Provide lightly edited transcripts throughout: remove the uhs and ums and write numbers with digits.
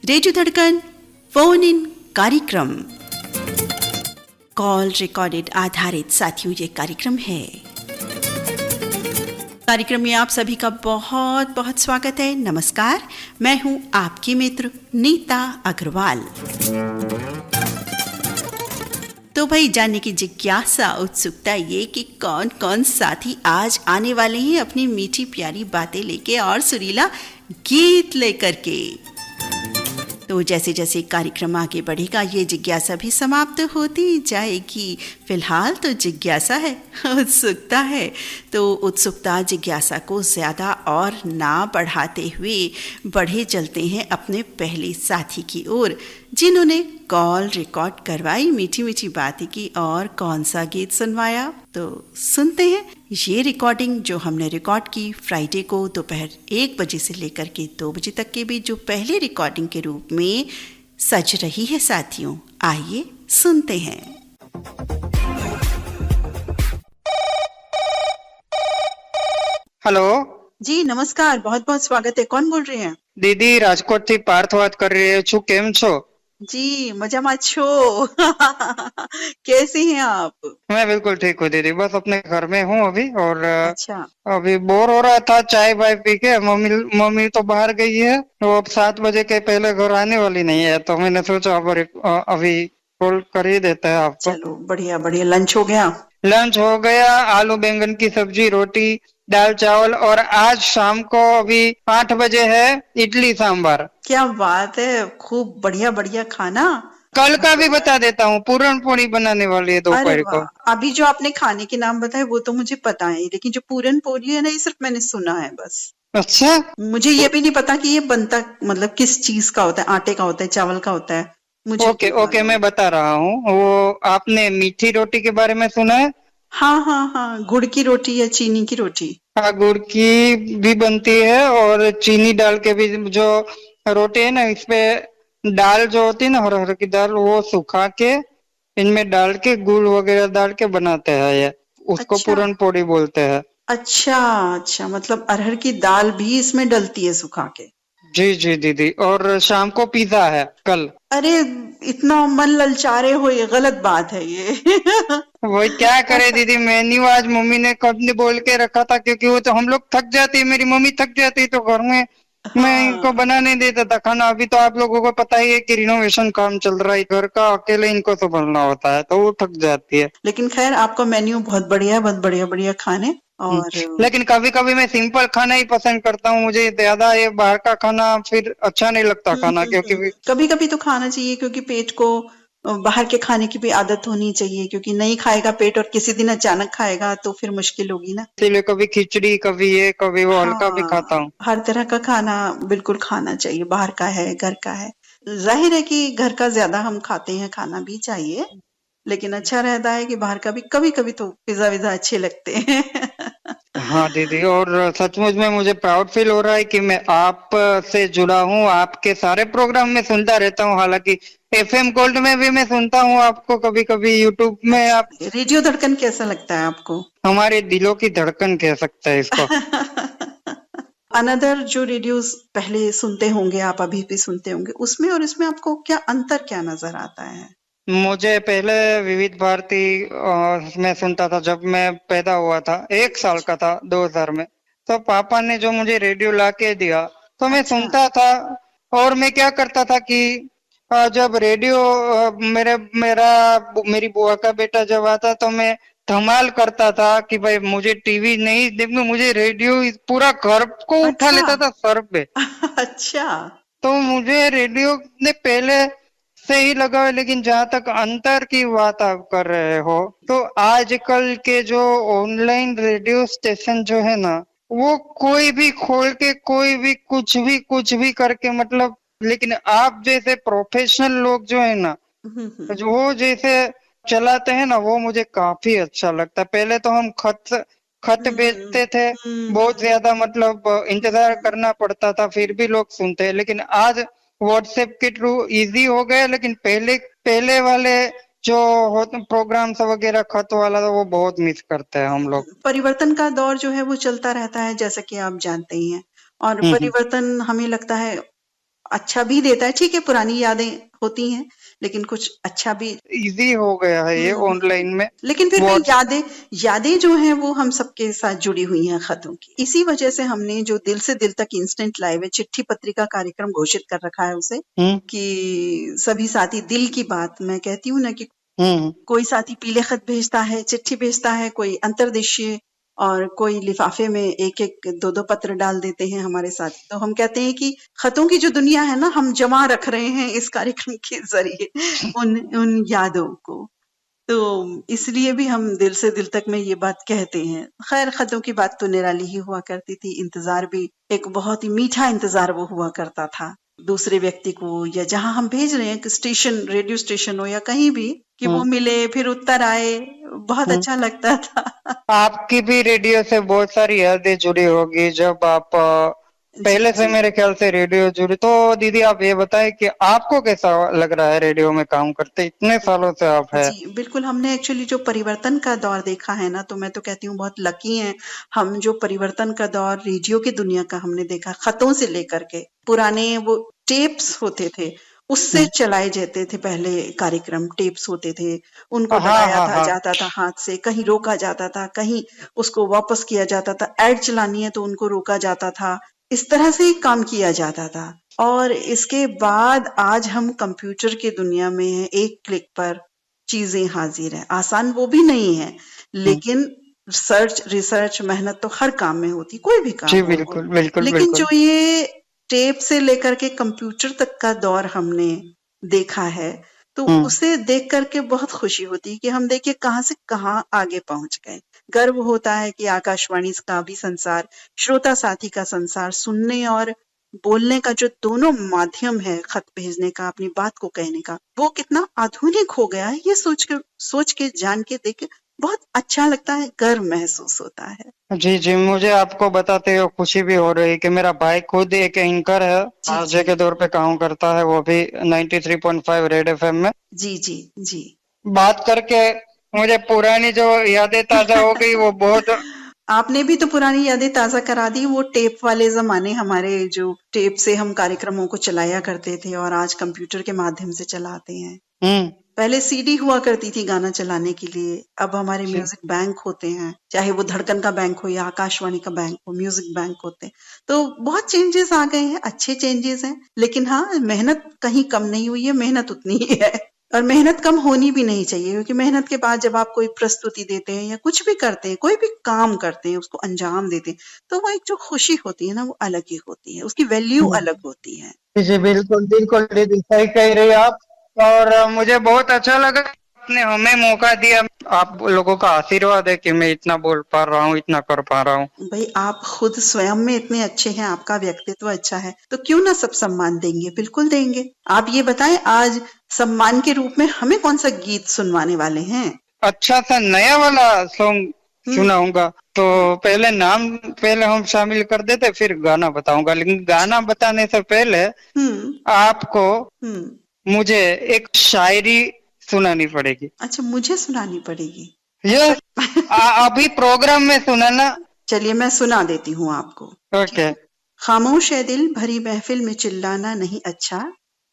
Radio धड़कन phone in कार्यक्रम call recorded आधारित साथियों ये कार्यक्रम है। कार्यक्रम में आप सभी का बहुत बहुत स्वागत है। नमस्कार, मैं हूं आपकी मित्र नीता अग्रवाल। तो भाई, जानने की जिज्ञासा, उत्सुकता ये कि कौन कौन साथी आज आने वाले हैं अपनी मीठी प्यारी बातें लेके और सुरीला गीत लेकर के। तो जैसे जैसे कार्यक्रम आगे बढ़ेगा ये जिज्ञासा भी समाप्त होती जाएगी। फिलहाल तो जिज्ञासा है, उत्सुकता है, तो उत्सुकता जिज्ञासा को ज़्यादा और ना बढ़ाते हुए बढ़े चलते हैं अपने पहले साथी की ओर, जिन्होंने कॉल रिकॉर्ड करवाई, मीठी मीठी बातें की और कौन सा गीत सुनवाया। तो सुनते हैं ये रिकॉर्डिंग जो हमने रिकॉर्ड की फ्राइडे को दोपहर 1 बजे से लेकर के 2 बजे तक के बीच, जो पहले रिकॉर्डिंग के रूप में सज रही है साथियों। आइए सुनते हैं। हेलो जी नमस्कार, बहुत बहुत स्वागत है। कौन बोल रहे हैं? दीदी, राजकोट थी पार्थ बात कर रही है। केम छो? जी मजामा छो। कैसे हैं आप? मैं बिल्कुल ठीक हूँ दीदी, बस अपने घर में हूँ अभी। और अच्छा। अभी बोर हो रहा था चाय वाय पी के। मम्मी तो बाहर गई है, वो अब 7 बजे के पहले घर आने वाली नहीं है, तो मैंने सोचा अभी कॉल कर ही देता है आपको। चलो बढ़िया बढ़िया। लंच हो गया? लंच हो गया, आलू बैंगन की सब्जी, रोटी, दाल चावल। और आज शाम को अभी 8 बजे है इडली सांभर। क्या बात है, खूब बढ़िया बढ़िया खाना। कल का भी बता देता हूँ, पूरन पूरी बनाने वाली है अरे दोपहर को। वाह, अभी जो आपने खाने के नाम बताए वो तो मुझे पता है, लेकिन जो पूरन पोली है ना, ये सिर्फ मैंने सुना है बस। अच्छा, मुझे ये भी नहीं पता कि ये बनता मतलब किस चीज का होता है, आटे का होता है, चावल का होता है, मुझे ओके नहीं ओके, मालूम। मैं बता रहा हूँ। वो आपने मीठी रोटी के बारे में सुना है? हाँ हाँ हाँ, गुड़ की रोटी या चीनी की रोटी? हाँ, गुड़ की भी बनती है और चीनी डाल के भी। जो रोटी है ना, इसपे दाल जो होती है ना, हर की दाल, वो सुखा के इनमें डाल के गुड़ वगैरह डाल के बनाते हैं ये। उसको अच्छा पूरन पोड़ी बोलते हैं। अच्छा अच्छा, मतलब अरहर की दाल भी इसमें डलती है सुखा के? जी जी दीदी। और शाम को पिज्जा है कल। अरे, इतना मन ललचा रहे हो, ये गलत बात है ये। वही क्या करे दीदी, मेन्यू आज मम्मी ने कब ने बोल के रखा था, क्योंकि वो तो हम लोग थक जाते हैं, मेरी मम्मी थक जाती है, तो घर में मैं इनको हाँ बना नहीं देता था खाना। अभी तो आप लोगों को पता ही है कि रिनोवेशन काम चल रहा है घर का, अकेले इनको संभालना होता है, तो वो थक जाती है। लेकिन खैर, आपका मेन्यू बहुत बढ़िया है, बहुत बढ़िया बढ़िया खाने। और लेकिन कभी कभी मैं सिंपल खाना ही पसंद करता हूँ, मुझे ज्यादा ये बाहर का खाना फिर अच्छा नहीं लगता खाना, क्योंकि कभी कभी तो खाना चाहिए, क्योंकि पेट को बाहर के खाने की भी आदत होनी चाहिए, क्योंकि नहीं खाएगा पेट और किसी दिन अचानक खाएगा तो फिर मुश्किल होगी ना। इसीलिए कभी खिचड़ी, कभी ये, कभी वो हल्का भी खाता हाँ, हूँ। हर तरह का खाना बिल्कुल खाना चाहिए, बाहर का है घर का है। जाहिर है कि घर का ज्यादा हम खाते हैं, खाना भी चाहिए, लेकिन अच्छा रहता है कि बाहर का भी कभी कभी तो पिज्जा विज़ा अच्छे लगते हैं। हाँ दीदी, और सचमुच में मुझे प्राउड फील हो रहा है कि मैं आप से जुड़ा हूँ। आपके सारे प्रोग्राम में सुनता रहता हूँ, हालांकि एफएम गोल्ड में भी मैं सुनता हूँ आपको, कभी कभी यूट्यूब में। आप अच्छा, रेडियो धड़कन कैसा लगता है आपको? हमारे दिलों की धड़कन कह सकते हैं इसको। अनदर जो रेडियोस पहले सुनते होंगे, आप अभी भी सुनते होंगे, उसमें और इसमें आपको क्या अंतर क्या नजर आता है? मुझे पहले विविध भारती में सुनता था, जब मैं पैदा हुआ था, 1 साल का था 2000 में। तो पापा ने जो मुझे रेडियो ला के दिया, तो मैं अच्छा सुनता था। और मैं क्या करता था कि जब रेडियो मेरी बुआ का बेटा जब आता, तो मैं धमाल करता था कि भाई मुझे टीवी नहीं देखना, मुझे रेडियो। पूरा घर को उठा अच्छा। लेता था सर पे। अच्छा तो मुझे रेडियो ने पहले से ही लगा है। लेकिन जहां तक अंतर की बात आप कर रहे हो, तो आजकल के जो ऑनलाइन रेडियो स्टेशन जो है ना, वो कोई भी खोल के कोई भी कुछ भी करके, मतलब। लेकिन आप जैसे प्रोफेशनल लोग जो है ना, हम्म। जो वो जैसे चलाते हैं ना, वो मुझे काफी अच्छा लगता है। पहले तो हम खत खत हम्म भेजते थे, बहुत हम्म। ज्यादा, मतलब इंतजार करना पड़ता था, फिर भी लोग सुनते हैं। लेकिन आज व्हाट्सएप के थ्रू इजी हो गए। लेकिन पहले पहले वाले जो होते प्रोग्राम्स वगैरह खत वाला, तो वो बहुत मिस करते हैं हम लोग। परिवर्तन का दौर जो है वो चलता रहता है, जैसा कि आप जानते ही हैं। और हम्म। परिवर्तन हमें लगता है अच्छा भी देता है। ठीक है, पुरानी यादें होती हैं, लेकिन कुछ अच्छा भी। इजी हो गया है ये ऑनलाइन में। लेकिन फिर भी व्हाट्स यादें यादें जो हैं वो हम सबके साथ जुड़ी हुई हैं खतों की। इसी वजह से हमने जो दिल से दिल तक इंस्टेंट लाइव है चिट्ठी पत्रिका कार्यक्रम घोषित कर रखा है उसे, हम्म कि सभी साथी दिल की बात, मैं कहती हूँ ना कि हम्म कोई साथी पीले खत भेजता है, चिट्ठी भेजता है, कोई अंतर्देशीय, और कोई लिफाफे में एक एक दो दो पत्र डाल देते हैं हमारे साथी। तो हम कहते हैं कि खतों की जो दुनिया है ना, हम जमा रख रहे हैं इस कार्यक्रम के जरिए उन उन यादों को। तो इसलिए भी हम दिल से दिल तक में ये बात कहते हैं। खैर, खतों की बात तो निराली ही हुआ करती थी। इंतजार भी एक बहुत ही मीठा इंतजार वो हुआ करता था दूसरे व्यक्ति को, या जहां हम भेज रहे हैं कि स्टेशन, रेडियो स्टेशन हो या कहीं भी, कि वो हम्म मिले फिर उत्तर आए, बहुत हम्म। अच्छा लगता था। आपकी भी रेडियो से बहुत सारी यादें जुड़ी होगी जब आप जी पहले से जी मेरे ख्याल से रेडियो जुड़ी। तो दीदी आप ये बताएं कि आपको कैसा लग रहा है रेडियो में काम करते, इतने सालों से आप है। जी, बिल्कुल। हमने एक्चुअली जो परिवर्तन का दौर देखा है ना, तो मैं तो कहती हूँ बहुत लकी हैं हम, जो परिवर्तन का दौर रेडियो की दुनिया का हमने देखा, खतों से लेकर के पुराने वो टेप्स होते थे, उससे चलाए जाते थे पहले कार्यक्रम। टेप्स होते थे, उनको हाँ दबाया हाँ था हाँ। जाता था हाथ से, कहीं रोका जाता था, कहीं उसको वापस किया जाता था। ऐड चलानी है तो उनको रोका जाता था। इस तरह से ही काम किया जाता था। और इसके बाद आज हम कंप्यूटर की दुनिया में हैं, एक क्लिक पर चीजें हाजिर है। आसान वो भी नहीं है, हम्म, लेकिन सर्च, रिसर्च, मेहनत तो हर काम में होती, कोई भी काम जी हो। बिल्कुल बिल्कुल लेकिन जो बिल्कुल। ये टेप से लेकर के कंप्यूटर तक का दौर हमने देखा है, तो हम्म उसे देख करके बहुत खुशी होती है कि हम देखिए कहाँ से कहाँ आगे पहुंच गए। गर्व होता है कि आकाशवाणी का भी संसार, श्रोता साथी का संसार, सुनने और बोलने का जो दोनों माध्यम है, खत भेजने का, अपनी बात को कहने का, वो कितना आधुनिक हो गया है। ये सोच के जान के देख के बहुत अच्छा लगता है, गर्व महसूस होता है। जी जी, मुझे आपको बताते हुए खुशी भी हो रही है कि मेरा भाई खुद एक एंकर है, जी आरजे जी के तौर पे काम करता है, वो भी 93.5 रेड एफएम में। जी जी जी। बात करके मुझे पुरानी जो यादें ताजा हो गई, वो बहुत। आपने भी तो पुरानी यादें ताजा करा दी। वो टेप वाले जमाने, हमारे जो टेप से हम कार्यक्रमों को चलाया करते थे और आज कंप्यूटर के माध्यम से चलाते हैं। हम्म पहले सीडी हुआ करती थी गाना चलाने के लिए, अब हमारे जी म्यूजिक बैंक होते हैं, चाहे वो धड़कन का बैंक हो या आकाशवाणी का बैंक हो, म्यूजिक बैंक होते हैं। तो बहुत चेंजेस आ गए हैं, अच्छे चेंजेस हैं। लेकिन हाँ, मेहनत कहीं कम नहीं हुई है, मेहनत उतनी ही है। और मेहनत कम होनी भी नहीं चाहिए, क्योंकि मेहनत के बाद जब आप कोई प्रस्तुति देते हैं या कुछ भी करते हैं, कोई भी काम करते हैं, उसको अंजाम देते हैं, तो वो एक जो खुशी होती है ना, वो अलग ही होती है, उसकी वैल्यू अलग होती है। जी बिल्कुल बिल्कुल दीदी, सही कह रही आप। और मुझे बहुत अच्छा लगा आपने हमें मौका दिया। आप लोगों का आशीर्वाद है कि मैं इतना बोल पा रहा हूँ, इतना कर पा रहा हूँ। भाई, आप खुद स्वयं में इतने अच्छे हैं, आपका व्यक्तित्व अच्छा है, तो क्यों ना सब सम्मान देंगे, बिल्कुल देंगे। आप ये बताएं, आज सम्मान के रूप में हमें कौन सा गीत सुनवाने वाले हैं? अच्छा सा नया वाला सॉन्ग हम्म सुनाऊंगा। तो हम्म पहले नाम पहले हम शामिल कर देते, फिर गाना बताऊंगा। लेकिन गाना बताने से पहले हम्म आपको हम्म। मुझे एक शायरी सुनानी पड़ेगी। अच्छा, मुझे सुनानी पड़ेगी? ये ऐसा? अभी प्रोग्राम में सुनाना। चलिए, मैं सुना देती हूँ आपको। ठीक ओके। है। खामोश ए दिल, भरी महफिल में चिल्लाना नहीं अच्छा।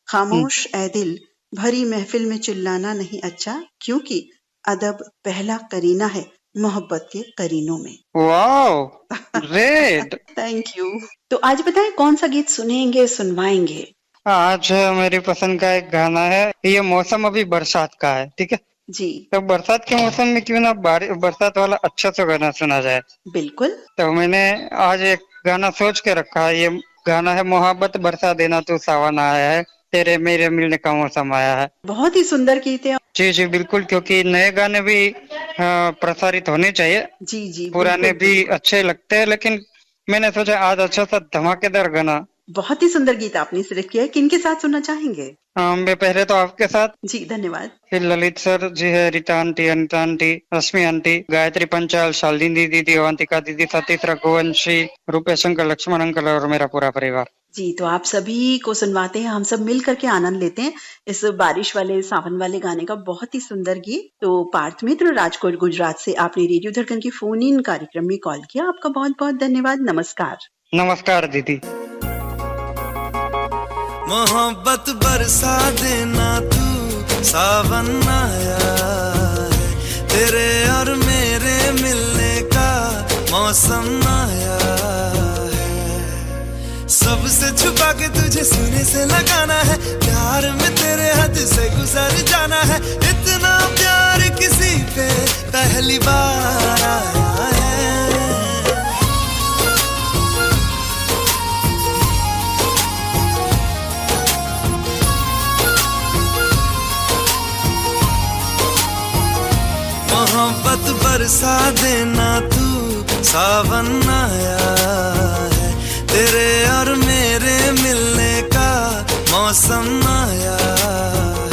खामोश ए दिल, भरी महफिल में चिल्लाना नहीं अच्छा, क्योंकि अदब पहला करीना है मोहब्बत के करीनों में। Wow, great. Thank you. तो आज बताएं कौन सा गीत सुनेंगे, सुनवाएंगे? आज मेरी पसंद का एक गाना है। ये मौसम अभी बरसात का है, ठीक है। जी, तो बरसात के मौसम में क्यों ना बरसात वाला अच्छा सा गाना सुना जाए। बिल्कुल। तो मैंने आज एक गाना सोच के रखा है। ये गाना है मोहब्बत बरसा देना तू सावन आया है, तेरे मेरे मिलने का मौसम आया है। बहुत ही सुंदर गीत है। जी जी बिल्कुल, क्योंकि नए गाने भी प्रसारित होने चाहिए। जी जी, पुराने बिल्कुल भी बिल्कुल। अच्छे लगते हैं, लेकिन मैंने सोचा आज अच्छा सा धमाकेदार गाना। बहुत ही सुंदर गीत आपने सिलेक्ट किया है। किनके साथ सुनना चाहेंगे? मैं पहले तो आपके साथ, जी, धन्यवाद। फिर ललित सर जी है, रीता आंटी, अनिता आंटी, रश्मि आंटी, गायत्री पंचाल, शालिनी दीदी, अवंतिका दीदी, सतीश रघुवंशी, रूपेश अंकल, लक्ष्मण अंकल और मेरा पूरा परिवार। जी, तो आप सभी को सुनवाते हैं, हम सब मिल करके आनंद लेते हैं इस बारिश वाले, सावन वाले गाने का। बहुत ही सुंदर गीत। तो पार्थ मित्र, राजकोट गुजरात से आपने रेडियो धड़कन की फोन इन कार्यक्रम में कॉल किया, आपका बहुत बहुत धन्यवाद। नमस्कार। नमस्कार दीदी। मोहब्बत बरसा देना तू सावन आया है, तेरे और मेरे मिलने का मौसम आया है। सबसे छुपा के तुझे सीने से लगाना है, प्यार में तेरे हद से गुजर जाना है। इतना प्यार किसी पे पहली बार आया है। मोहब्बत बरसा देना तू सावन आया है, तेरे और मेरे मिलने का मौसम आया है।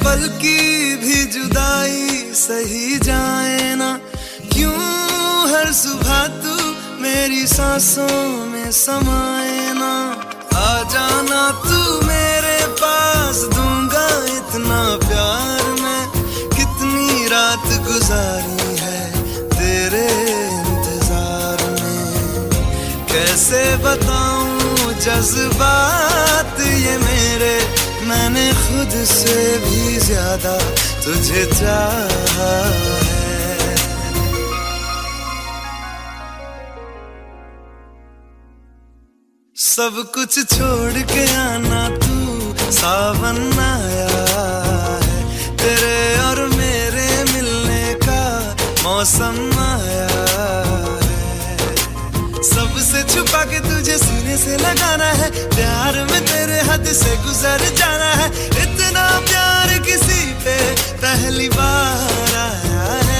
पल की भी जुदाई सही जाए ना, क्यों हर सुबह तू मेरी सांसों में समाए ना। आ जाना तू मेरे पास, दूंगा इतना प्यार मैं। कितनी रात गुजारी है तेरे इंतजार में, कैसे बताऊं जज्बात ये मेरे। मैंने खुद से भी ज्यादा तुझे चाहा है। सब कुछ छोड़ के आना तू सावन आया है, तेरे और मेरे मिलने का मौसम आया है। सबसे छुपा के तुझे सीने से लगाना है, प्यार में तेरे हद से गुजर जाना है। इतना प्यार किसी पे पहली बार आया है।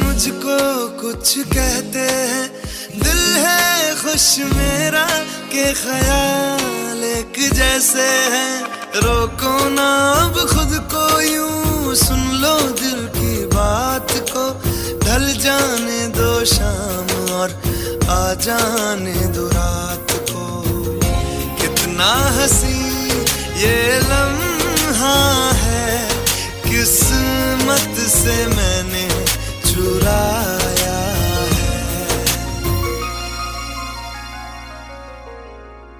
मुझको कुछ कहते हैं, दिल है खुश मेरा के ख्याल एक जैसे हैं। रोको ना अब खुद को यूं, सुन लो दिल की बात को। ढल जाने दो शाम और आ जाने दो रात को। कितना हंसी ये लम्हा है, किस्मत से मैंने चुराया है।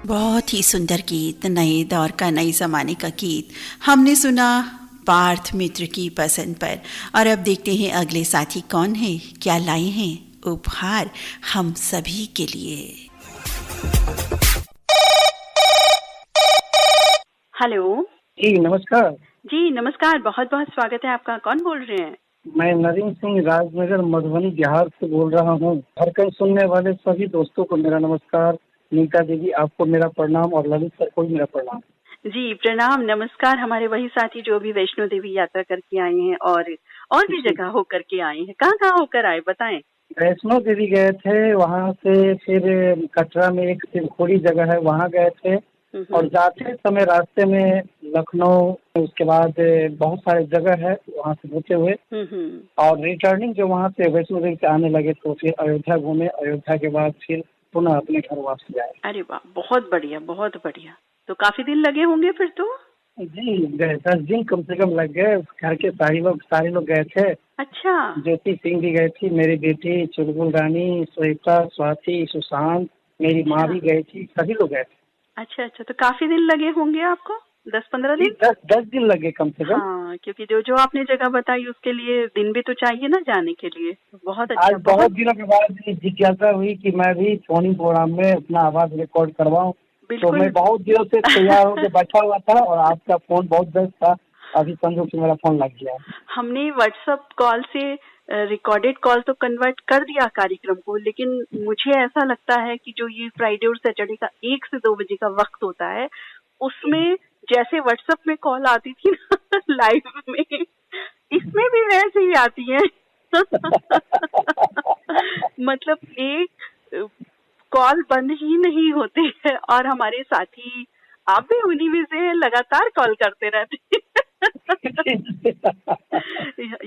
बहुत ही सुंदर गीत, नए दौर का, नए जमाने का गीत हमने सुना पार्थ मित्र की पसंद पर। और अब देखते हैं अगले साथी कौन है, क्या लाए हैं उपहार हम सभी के लिए। हेलो जी नमस्कार। जी नमस्कार, बहुत बहुत स्वागत है आपका। कौन बोल रहे हैं? मैं नरीन सिंह राजनगर मधुबनी बिहार से बोल रहा हूँ। हर कहीं सुनने वाले सभी दोस्तों को मेरा नमस्कार। नीता देवी आपको मेरा प्रणाम और ललित सर को भी मेरा प्रणाम। जी प्रणाम, नमस्कार। हमारे वही साथी जो भी वैष्णो देवी यात्रा करके आए हैं और भी जगह होकर के आए हैं। कहाँ कहाँ होकर आए बताएं। वैष्णो देवी गए थे, वहाँ से फिर कटरा में एक शिवखोड़ी जगह है वहाँ गए थे, और जाते समय रास्ते में लखनऊ, उसके बाद बहुत सारे जगह है वहाँ से होते हुए, और रिटर्निंग जो वहाँ से वैष्णो देवी से आने लगे तो फिर अयोध्या घूमे। अयोध्या के बाद फिर पुनः अपने घर वापस आए। अरे वाह, बहुत बढ़िया बहुत बढ़िया। तो काफी दिन लगे होंगे फिर तो? जी गए 10 दिन कम से कम लग गए। घर के सारे लोग गए थे। अच्छा। ज्योति सिंह भी गई थी, मेरी बेटी चुलबुल रानी, श्वेता, स्वाति, सुशांत, मेरी माँ भी गई थी, सभी लोग गए थे। अच्छा अच्छा, तो काफी दिन लगे होंगे आपको? 10-15 दिन? 10 दिन लगे कम से कम। हाँ, क्योंकि जो आपने जगह बताई उसके लिए दिन भी तो चाहिए ना जाने के लिए। बहुत अच्छा। आज बहुत दिनों के बाद जिज्ञासा हुई कि मैं भी फोनिंग प्रोग्राम में अपना आवाज रिकॉर्ड करवाऊं, तो मैं बहुत दिनों से तैयार होकर बैठा हुआ था और आपका फोन बहुत व्यस्त था, अभी समझो कि मेरा फोन लग गया। हमने व्हाट्सएप कॉल से रिकॉर्डेड कॉल तो कन्वर्ट कर दिया कार्यक्रम को, लेकिन मुझे ऐसा लगता है कि जो ये फ्राइडे और सैटरडे का 1 से 2 बजे का वक्त होता है, उसमें जैसे व्हाट्सएप में कॉल आती थी ना लाइव में, इसमें भी वैसे ही आती है। मतलब एक कॉल बंद ही नहीं होते हैं और हमारे साथी आप भी उन्हीं में से लगातार कॉल करते रहते हैं।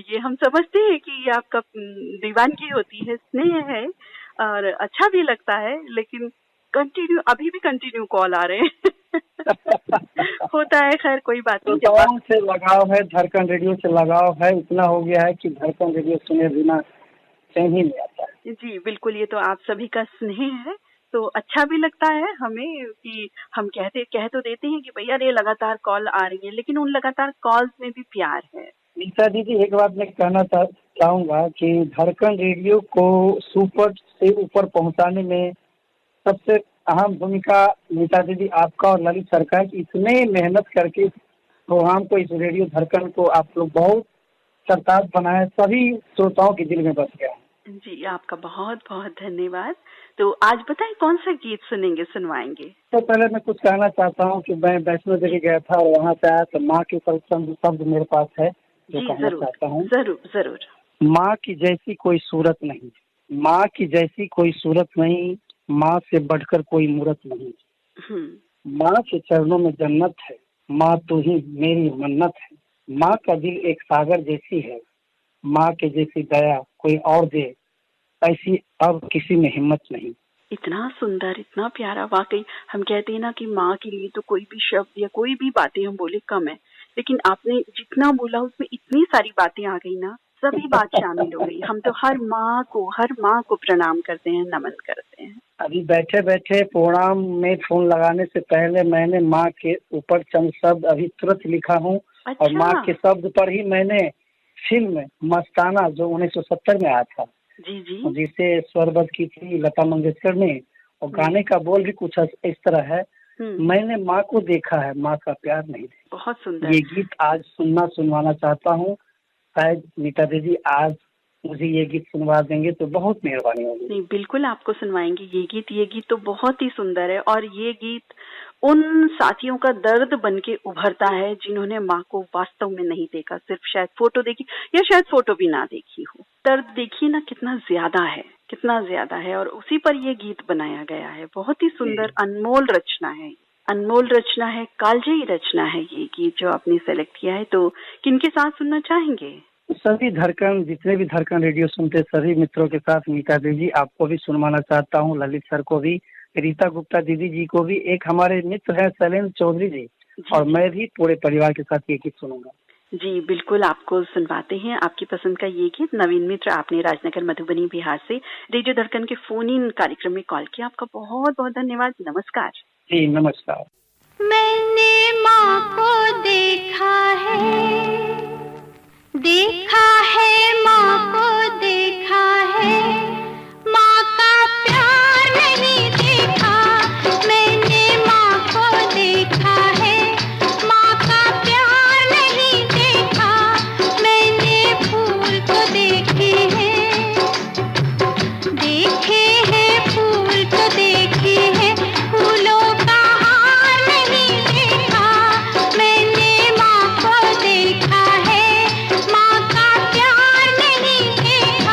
ये हम समझते हैं कि ये आपका दीवानगी होती है, स्नेह है और अच्छा भी लगता है, लेकिन कंटिन्यू अभी भी कंटिन्यू कॉल आ रहे हैं। होता है, खैर कोई बात नहीं। तो से लगाव है, धड़कन रेडियो से लगाव है, इतना हो गया है कि धड़कन रेडियो सुने बिना चैन ही नहीं आता। जी बिल्कुल, ये तो आप सभी का स्नेह है, तो अच्छा भी लगता है हमें कि हम कह तो देते हैं कि भैया ये लगातार कॉल आ रही है, लेकिन उन लगातार कॉल्स में भी प्यार है। नीता दीदी, एक बात मैं कहना चाहूँगा कि धड़कन रेडियो को सुपर से ऊपर पहुंचाने में सबसे अहम भूमिका नीता दीदी आपका और ललित सरकार की, इतने मेहनत करके प्रोग्राम को, इस रेडियो धड़कन को आप लोग बहुत सरताज बनाए, सभी श्रोताओं के दिल में बस गया। जी आपका बहुत बहुत धन्यवाद। तो आज बताएं कौन सा गीत सुनवाएंगे? तो पहले मैं कुछ कहना चाहता हूँ कि मैं वैष्णो देवी गया था और वहाँ से आया तो माँ के ऊपर शब्द मेरे पास है जो कहना चाहता हूँ। जरूर जरूर। माँ की जैसी कोई सूरत नहीं, माँ की जैसी कोई सूरत नहीं, माँ से बढ़कर कोई मूरत नहीं। माँ के चरणों में जन्नत है, माँ तू ही मेरी मन्नत है। माँ का दिल एक सागर जैसी है, माँ के जैसी दया कोई और दे, ऐसी अब किसी में हिम्मत नहीं। इतना सुंदर, इतना प्यारा। वाकई हम कहते हैं ना कि माँ के लिए तो कोई भी शब्द या कोई भी बातें हम बोले कम है, लेकिन आपने जितना बोला उसमें इतनी सारी बातें आ गई ना, सभी बात शामिल हो गई। हम तो हर माँ को प्रणाम करते हैं, नमन करते हैं। अभी बैठे बैठे प्रोग्राम में फोन लगाने से पहले मैंने माँ के ऊपर चंद शब्द अभी तुरंत लिखा हूँ। अच्छा। और माँ के शब्द पर ही मैंने फिल्म मस्ताना जो 1970 में आया था, जी जी, जिसे स्वरबद्ध की थी लता मंगेशकर ने, और गाने का बोल भी कुछ इस तरह है, मैंने माँ को देखा है, माँ का प्यार नहीं देखा। बहुत सुंदर। ये गीत आज सुनवाना चाहता हूँ। शायद नीता दीदी आज मुझे ये गीत सुनवा देंगे तो बहुत मेहरबानी होगी। नहीं, बिल्कुल आपको सुनवाएंगे ये गीत तो बहुत ही सुंदर है। और ये गीत उन साथियों का दर्द बन के उभरता है जिन्होंने माँ को वास्तव में नहीं देखा, सिर्फ शायद फोटो देखी या शायद फोटो भी ना देखी हो। दर्द देखिए ना कितना ज्यादा है और उसी पर ये गीत बनाया गया है। बहुत ही सुंदर, अनमोल रचना है, कालजयी रचना है ये गीत जो आपने सेलेक्ट किया है। तो किनके साथ सुनना चाहेंगे? सभी जितने भी धड़कन रेडियो सुनते सभी मित्रों के साथ नीता दीदी आपको भी सुनवाना चाहता हूँ, ललित सर को भी, रीता गुप्ता दीदी जी को भी, एक हमारे मित्र हैं शैलेंद्र चौधरी जी, और मैं भी पूरे परिवार के साथ ये गीत सुनूंगा। जी बिल्कुल, आपको सुनवाते हैं आपकी पसंद का ये गीत। नवीन मित्र, आपने राजनगर मधुबनी बिहार से रेडियो धड़कन के फोन इन कार्यक्रम में कॉल किया, आपका बहुत बहुत धन्यवाद। नमस्कार। जी नमस्कार। मैंने माँ को देखा है माँ को देखा है, माँ का प्यार नहीं देखा। मैंने माँ को देखा है, माँ का प्यार नहीं देखा। मैंने फूल को देखे हैं फूल को देखे हैं, फूलों का हार नहीं देखा। मैंने माँ को देखा है, माँ का प्यार नहीं देखा।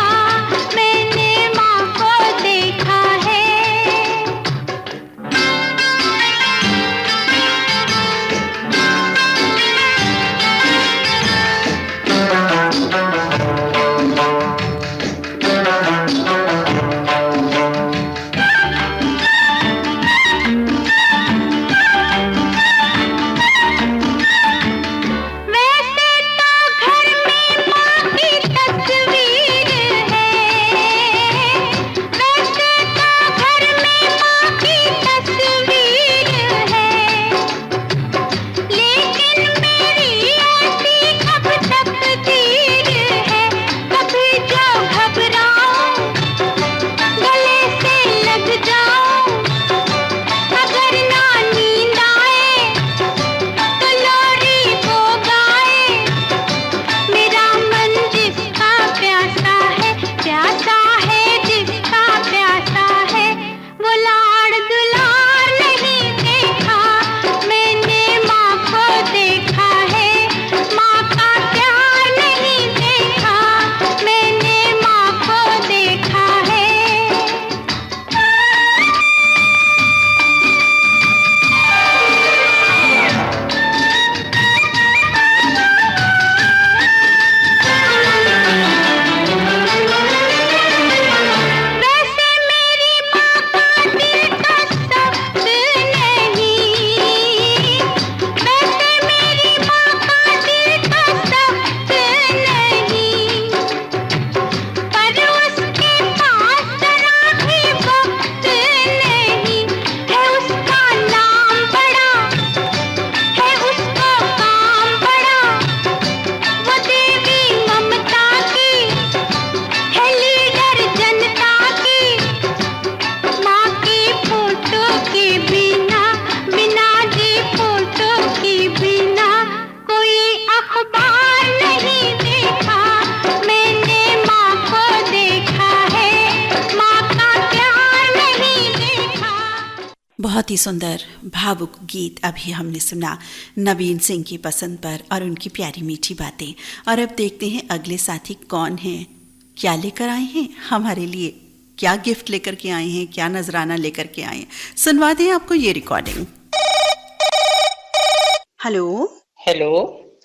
बहुत ही सुंदर भावुक गीत अभी हमने सुना नवीन सिंह की पसंद पर और उनकी प्यारी मीठी बातें। और अब देखते हैं अगले साथी कौन हैं, क्या लेकर आए हैं हमारे लिए, क्या गिफ्ट लेकर के आए हैं, क्या नजराना लेकर के आए हैं। सुनवा दें आपको ये रिकॉर्डिंग। हेलो। हेलो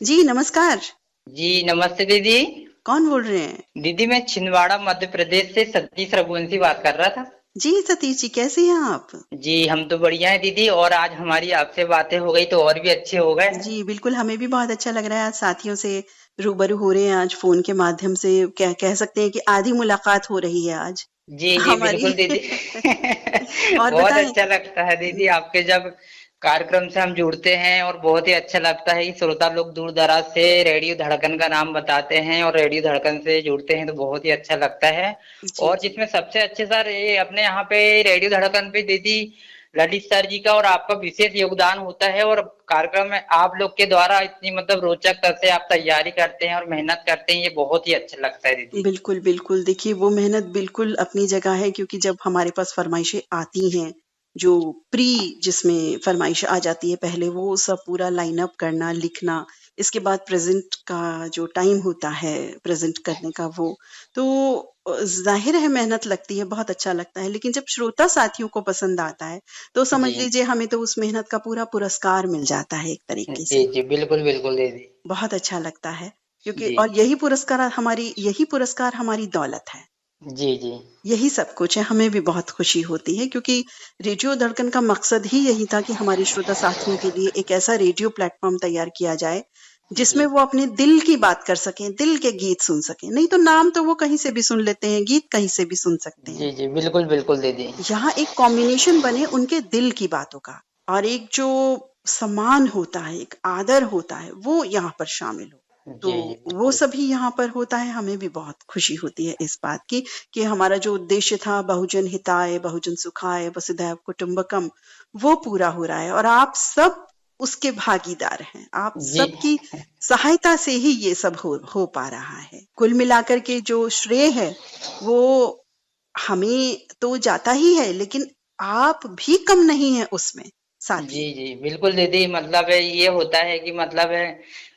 जी नमस्कार। जी, नमस्ते दीदी। कौन बोल रहे हैं? दीदी मैं छिंदवाड़ा मध्य प्रदेश से सतीश रघुवंशी बात कर रहा था। जी सतीश जी, कैसे हैं आप? जी हम तो बढ़िया है दीदी, और आज हमारी आपसे बातें हो गई तो और भी अच्छे हो गए। जी बिल्कुल, हमें भी बहुत अच्छा लग रहा है। आज साथियों से रूबरू हो रहे हैं, आज फोन के माध्यम से कह सकते हैं कि आधी मुलाकात हो रही है आज जी जी हमारी। बिल्कुल दीदी। और बहुत बताएं। अच्छा लगता है दीदी आपके जब कार्यक्रम से हम जुड़ते हैं, और बहुत ही अच्छा लगता है कि श्रोता लोग दूर दराज से रेडियो धड़कन का नाम बताते हैं और रेडियो धड़कन से जुड़ते हैं, तो बहुत ही अच्छा लगता है। जी और जी जिसमें सबसे अच्छे सर ये अपने यहाँ पे रेडियो धड़कन पे दीदी ललित सर जी का और आपका विशेष योगदान होता है, और कार्यक्रम में आप लोग के द्वारा इतनी मतलब रोचक तरह से आप तैयारी करते हैं और मेहनत करते हैं, ये बहुत ही अच्छा लगता है दीदी। बिल्कुल बिल्कुल, देखिए वो मेहनत बिल्कुल अपनी जगह है, क्योंकि जब हमारे पास फरमाइशें आती हैं, जो प्री जिसमें फरमाइश आ जाती है, पहले वो सब पूरा लाइन अप करना, लिखना, इसके बाद प्रेजेंट का जो टाइम होता है प्रेजेंट करने का, वो तो जाहिर है मेहनत लगती है, बहुत अच्छा लगता है। लेकिन जब श्रोता साथियों को पसंद आता है तो समझ जी लीजिए हमें तो उस मेहनत का पूरा पुरस्कार मिल जाता है एक तरीके जी से। जी बिल्कुल बिल्कुल दीदी। बहुत अच्छा लगता है, क्योंकि जी और यही पुरस्कार हमारी दौलत है। जी जी यही सब कुछ है, हमें भी बहुत खुशी होती है, क्योंकि रेडियो धड़कन का मकसद ही यही था कि हमारे श्रोता साथियों के लिए एक ऐसा रेडियो प्लेटफॉर्म तैयार किया जाए जिसमें जी वो अपने दिल की बात कर सकें, दिल के गीत सुन सकें। नहीं तो नाम तो वो कहीं से भी सुन लेते हैं, गीत कहीं से भी सुन सकते हैं। जी जी बिल्कुल बिल्कुल दीदी। यहाँ एक कॉम्बिनेशन बने उनके दिल की बातों का, और एक जो सम्मान होता है, एक आदर होता है, वो यहाँ पर शामिल हो। तो जी जी वो बिल्कुल। सभी यहाँ पर होता है। हमें भी बहुत खुशी होती है इस बात की कि हमारा जो उद्देश्य था, बहुजन हिताय बहुजन सुखाय वसुधैव कुटुंबकम, वो पूरा हो रहा है, और आप सब उसके भागीदार हैं। आप जी सबकी सहायता से ही ये सब हो पा रहा है। कुल मिलाकर के जो श्रेय है वो हमें तो जाता ही है, लेकिन आप भी कम नहीं है उसमें जी साथी। जी बिल्कुल दीदी, मतलब है ये होता है कि मतलब है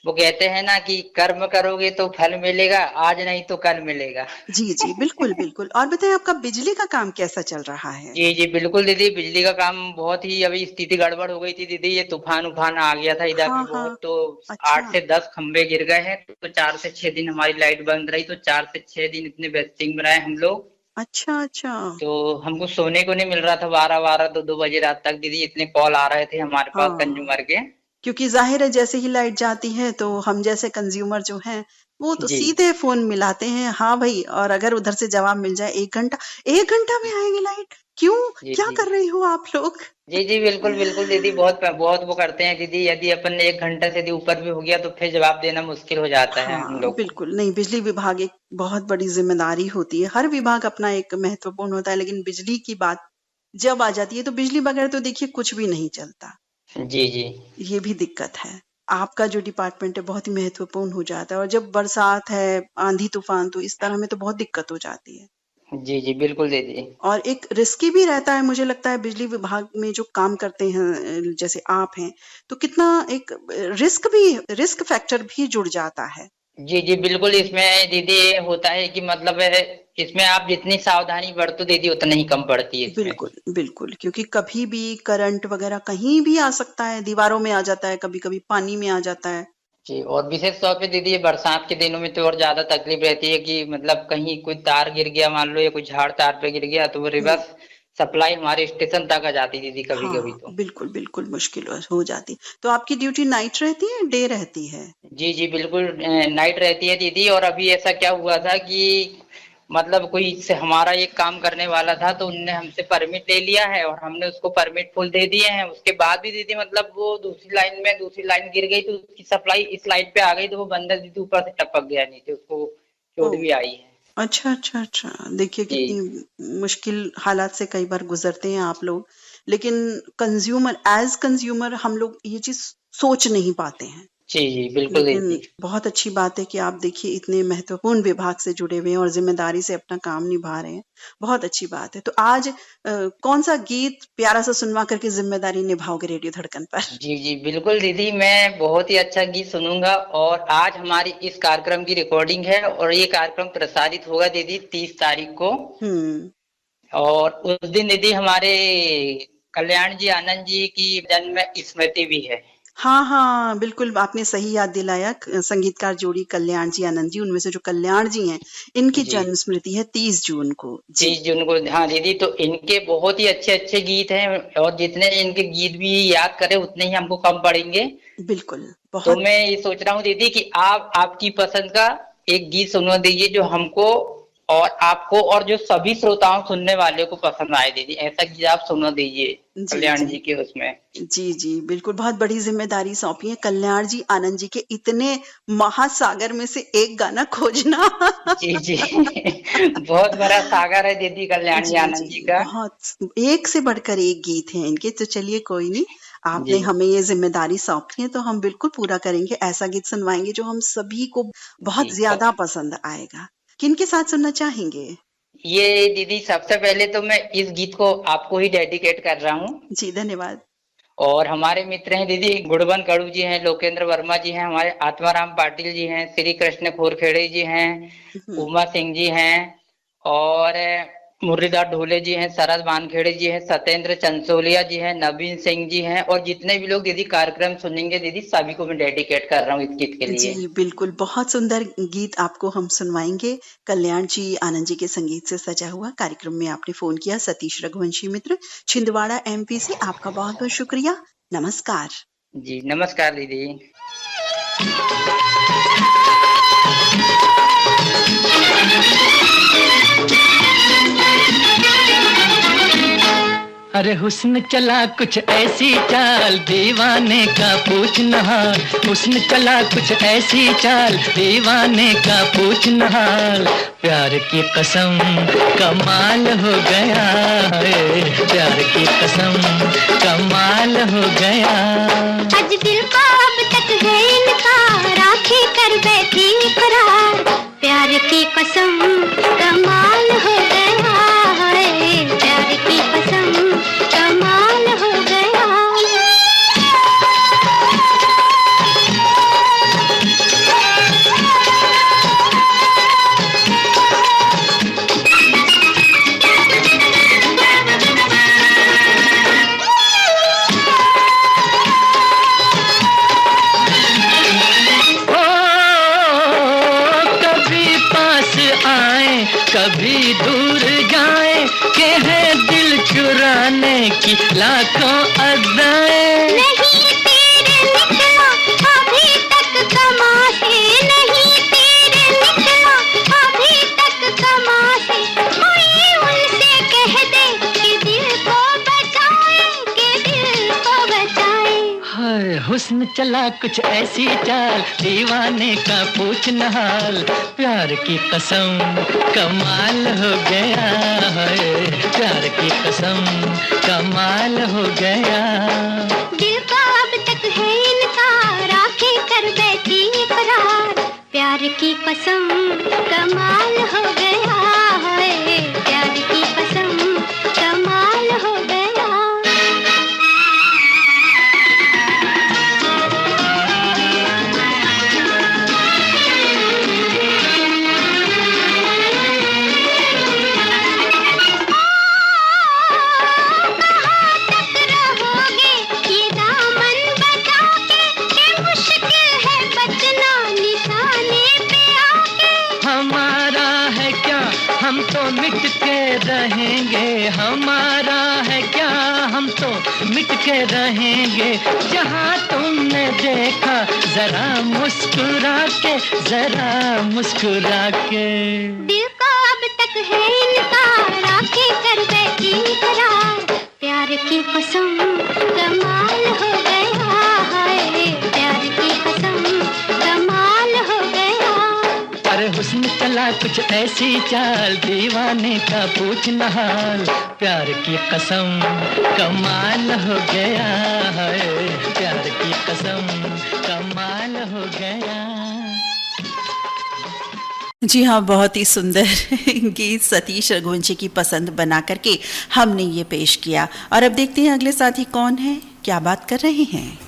वो कहते हैं ना कि कर्म करोगे तो फल मिलेगा, आज नहीं तो कल मिलेगा। जी जी बिल्कुल बिल्कुल। और बताएं, आपका बिजली का काम कैसा चल रहा है? जी जी बिल्कुल दीदी, बिजली का काम बहुत ही अभी स्थिति गड़बड़ हो गई थी दीदी, ये तूफान उफान आ गया था इधर हाँ भी हाँ। बहुत, तो अच्छा 8 से 10 खंबे गिर गए हैं, तो 4 से 6 दिन हमारी लाइट बंद रही, तो 4 से 6 दिन इतने वेस्टिंग में रहे हम लोग। अच्छा अच्छा। तो हमको सोने को नहीं मिल रहा था, 12 12 2 2 बजे रात तक दीदी, इतने कॉल आ रहे थे हमारे पास हाँ, कंज्यूमर के। क्योंकि जाहिर है जैसे ही लाइट जाती है तो हम जैसे कंज्यूमर जो हैं वो तो जी सीधे फोन मिलाते हैं, हाँ भाई। और अगर उधर से जवाब मिल जाए 1 घंटा, 1 घंटा में आएगी लाइट, क्यों, जी क्या जी कर रहे हो आप लोग? जी जी बिल्कुल बिल्कुल दीदी, बहुत बहुत वो करते हैं दीदी, यदि अपन 1 घंटे से यदि ऊपर भी हो गया तो फिर जवाब देना मुश्किल हो जाता है हम हाँ लोग को। बिल्कुल, नहीं, बिजली विभाग एक बहुत बड़ी जिम्मेदारी होती है। हर विभाग अपना एक महत्वपूर्ण होता है, लेकिन बिजली की बात जब आ जाती है तो बिजली बगैर तो देखिए कुछ भी नहीं चलता। जी जी ये भी दिक्कत है। आपका जो डिपार्टमेंट है बहुत ही महत्वपूर्ण हो जाता है, और जब बरसात है, आंधी तूफान, तो इस तरह में तो बहुत दिक्कत हो जाती है। जी जी बिल्कुल दीदी। और एक रिस्की भी रहता है, मुझे लगता है बिजली विभाग में जो काम करते हैं जैसे आप हैं, तो कितना एक रिस्क फैक्टर भी जुड़ जाता है। जी जी बिल्कुल, इसमें दीदी ये होता है कि मतलब है इसमें आप जितनी सावधानी बरतो दीदी उतना ही कम पड़ती है इसमें। बिल्कुल बिल्कुल, क्योंकि कभी भी करंट वगैरह कहीं भी आ सकता है, दीवारों में आ जाता है, कभी कभी पानी में आ जाता है। जी, और विशेष तौर पे दीदी ये बरसात के दिनों में तो और ज्यादा तकलीफ रहती है कि मतलब कहीं कोई तार गिर गया मान लो, या कोई झाड़ तार पे गिर गया, तो वो हम्म। रिवर्स सप्लाई हमारे स्टेशन तक आ जाती दीदी कभी कभी हाँ तो। बिल्कुल बिल्कुल, मुश्किल हो जाती। तो आपकी ड्यूटी नाइट रहती है, डे रहती है? जी जी बिल्कुल, नाइट रहती है दीदी, और अभी ऐसा क्या हुआ था कि मतलब कोई से हमारा एक काम करने वाला था, तो उनने हमसे परमिट ले लिया है और हमने उसको परमिट फुल दे दिए हैं, उसके बाद भी दीदी मतलब वो दूसरी लाइन गिर गई, तो उसकी सप्लाई इस लाइन पे आ गई, तो वो बंदर दीदी ऊपर से टपक गया नीचे, उसको ओ, चोट भी आई है। अच्छा अच्छा अच्छा। देखिए जी कितनी मुश्किल हालात से कई बार गुजरते हैं आप लोग, लेकिन कंज्यूमर हम लोग ये चीज सोच नहीं पाते हैं। जी जी बिल्कुल लेकिन दीदी। बहुत अच्छी बात है कि आप देखिए इतने महत्वपूर्ण विभाग से जुड़े हुए हैं और जिम्मेदारी से अपना काम निभा रहे हैं। बहुत अच्छी बात है। तो आज कौन सा गीत प्यारा सा सुनवा करके जिम्मेदारी निभाओगे रेडियो धड़कन पर? जी जी बिल्कुल दीदी, मैं बहुत ही अच्छा गीत सुनूंगा। और आज हमारी इस कार्यक्रम की रिकॉर्डिंग है और ये कार्यक्रम प्रसारित होगा दीदी 30 तारीख को। हम्म। और उस दिन दीदी हमारे कल्याण जी आनंद जी की जन्म स्मृति भी है। हाँ हाँ, बिल्कुल आपने सही याद दिलाया। संगीतकार जोड़ी कल्याण जी आनंद जी, उनमें से जो कल्याण जी हैं, इनकी जी जन्म स्मृति है 30 जून को जी। 30 जून को। हाँ दीदी, तो इनके बहुत ही अच्छे अच्छे गीत हैं और जितने इनके गीत भी याद करें उतने ही हमको कम पड़ेंगे। बिल्कुल। तो बहुत। मैं ये सोच रहा हूँ दीदी कि आप आपकी पसंद का एक गीत सुनवा दीजिए जो हमको और आपको और जो सभी श्रोताओं सुनने वाले को पसंद आए दीदी। ऐसा गीत आप सुनवा दीजिए जी कल्याण जी जी के उसमें। जी जी बिल्कुल, बहुत बड़ी जिम्मेदारी सौंपी है कल्याण जी आनंद जी के, इतने महासागर में से एक गाना खोजना। जी जी बहुत बड़ा सागर है दीदी कल्याण जी जी आनंद जी जी, का। बहुत एक से बढ़कर एक गीत है इनके। तो चलिए कोई नहीं, जी आपने हमें ये जिम्मेदारी सौंपी है तो हम बिल्कुल पूरा करेंगे। ऐसा गीत सुनवाएंगे जो हम सभी को जी। बहुत ज्यादा पसंद आएगा। किनके साथ सुनना चाहेंगे? ये दीदी सबसे पहले तो मैं इस गीत को आपको ही डेडिकेट कर रहा हूँ। जी धन्यवाद। और हमारे मित्र हैं दीदी गुड़बन कड़ू जी हैं, लोकेंद्र वर्मा जी हैं, हमारे आत्माराम पाटिल जी हैं, श्री कृष्ण खोरखेड़े जी हैं, हम्म। उमा सिंह जी हैं, और मुरलीधर ढोले जी हैं, शरद वानखेड़े जी हैं, सत्येंद्र चंसोलिया जी हैं, नवीन सिंह जी हैं, और जितने भी लोग दीदी कार्यक्रम सुनेंगे दीदी सभी को मैं डेडिकेट कर रहा हूँ इस गीत के लिए। जी बिल्कुल, बहुत सुंदर गीत आपको हम सुनवाएंगे। कल्याण जी आनंद जी के संगीत से सजा हुआ कार्यक्रम में आपने फोन किया। सतीश रघुवंशी मित्र, छिंदवाड़ा MP से, आपका बहुत बहुत शुक्रिया। नमस्कार। जी नमस्कार दीदी। अरे हुस्न चला कुछ ऐसी चाल दीवाने का पूछना हाल, हुस्न चला कुछ ऐसी चाल दीवाने का पूछना हाल, प्यार की कसम कमाल हो गया है, प्यार की कसम कमाल हो गया। आज दिल को अब तक है इनकार, आंखें कर बैठी करार, प्यार की कसम कमाल हो गया है, प्यार की कसम कमाल हो गया। कभी दूर जाए के है दिल चुराने की लाखों अदाएं। नहीं तेरे निकला अभी तक कमा से, नहीं तेरे निकला अभी तक कमा से, कोई उनसे कह दे कि दिल को बचाए, कि दिल को बचाए। हाय हुस्न चला कुछ ऐसी चाल दीवाने का पूछना हाल, प्यार की कसम कमाल हो गया है, प्यार की कसम कमाल हो गया। दिल का अब तक है इनकार, आंखें कर बैठी करार, प्यार की कसम कमाल हो गया है, प्यार की कसम कमाल हो गया। हम तो मिट के रहेंगे, हमारा है क्या हम तो मिट के रहेंगे, जहाँ तुमने देखा जरा मुस्कुरा के, जरा मुस्कुरा के। दिल को अब तक है इनकार, आंखें कर बैठी करार, प्यार की कसम कमाल हो गया है, प्यार की कसम कमाल हो गया। अरे हुस्न चला कुछ ऐसी चाल दीवाने का पूछना हाल, प्यार की कसम कमाल हो गया है, प्यार की कसम कमाल हो गया। जी हाँ, बहुत ही सुंदर गीत सतीश रघुवंशी की पसंद बना करके हमने ये पेश किया। और अब देखते हैं अगले साथी कौन है, क्या बात कर रहे हैं।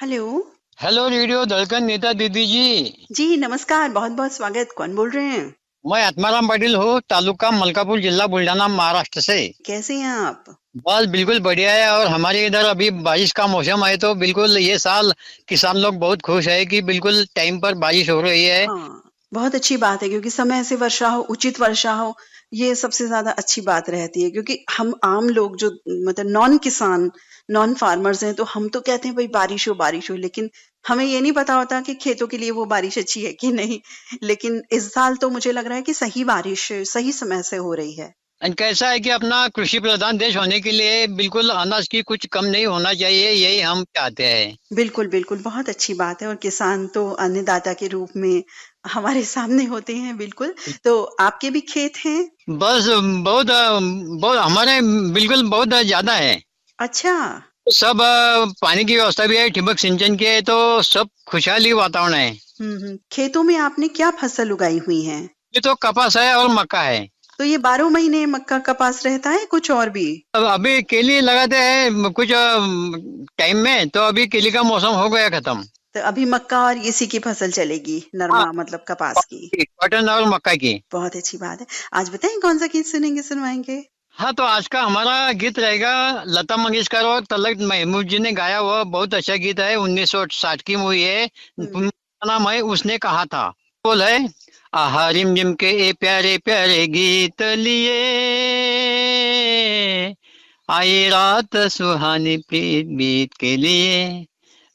हेलो। हेलो रेडियो धड़कन नेता दीदी जी। जी नमस्कार, बहुत बहुत स्वागत। कौन बोल रहे हैं? मैं आत्माराम पाटिल हूँ, तालुका मलकापुर, जिला बुल्ढाना, महाराष्ट्र से। कैसे हैं आप? बस बिल्कुल बढ़िया है। और हमारे इधर अभी बारिश का मौसम है, तो बिल्कुल ये साल किसान लोग बहुत खुश है कि बिल्कुल टाइम पर बारिश हो रही है। हाँ, बहुत अच्छी बात है, क्योंकि समय से वर्षा हो, उचित वर्षा हो, ये सबसे ज्यादा अच्छी बात रहती है। क्योंकि हम आम लोग जो मतलब नॉन किसान, नॉन फार्मर्स हैं, तो हम तो कहते हैं भाई बारिश हो, लेकिन हमें ये नहीं पता होता कि खेतों के लिए वो बारिश अच्छी है कि नहीं। लेकिन इस साल तो मुझे लग रहा है कि सही बारिश सही समय से हो रही है। कैसा है कि अपना कृषि प्रधान देश होने के लिए बिल्कुल अनाज की कुछ कम नहीं होना चाहिए, यही हम चाहते हैं। बिल्कुल बिल्कुल, बहुत अच्छी बात है। और किसान तो अन्नदाता के रूप में हमारे सामने होते हैं। बिल्कुल। तो आपके भी खेत हैं? बस बहुत बहुत हमारे बिल्कुल बहुत ज्यादा है। अच्छा। सब पानी की व्यवस्था भी है, ठिबक सिंचन की है, तो सब खुशहाली वातावरण है। खेतों में आपने क्या फसल उगाई हुई है? ये तो कपास है और मक्का है। तो ये 12 महीने मक्का कपास रहता है, कुछ और भी? अब अभी केली लगाते हैं कुछ टाइम में, तो अभी केली का मौसम हो गया खत्म। तो अभी मक्का और इसी की फसल चलेगी, नरमा हाँ, मतलब कपास की। कॉटन और मक्का की। बहुत अच्छी बात है। आज बताएं कौन सा गीत सुनवाएंगे? हाँ, तो आज का हमारा गीत रहेगा लता मंगेशकर और तलत महमूद जी ने गाया हुआ बहुत अच्छा गीत है, 1960 की मूवी है। नाम है उसने कहा था। बोल है, आहा रिम जिम के ए प्यारे प्यारे गीत लिए, आई रात सुहानी प्रीत बीत के लिए।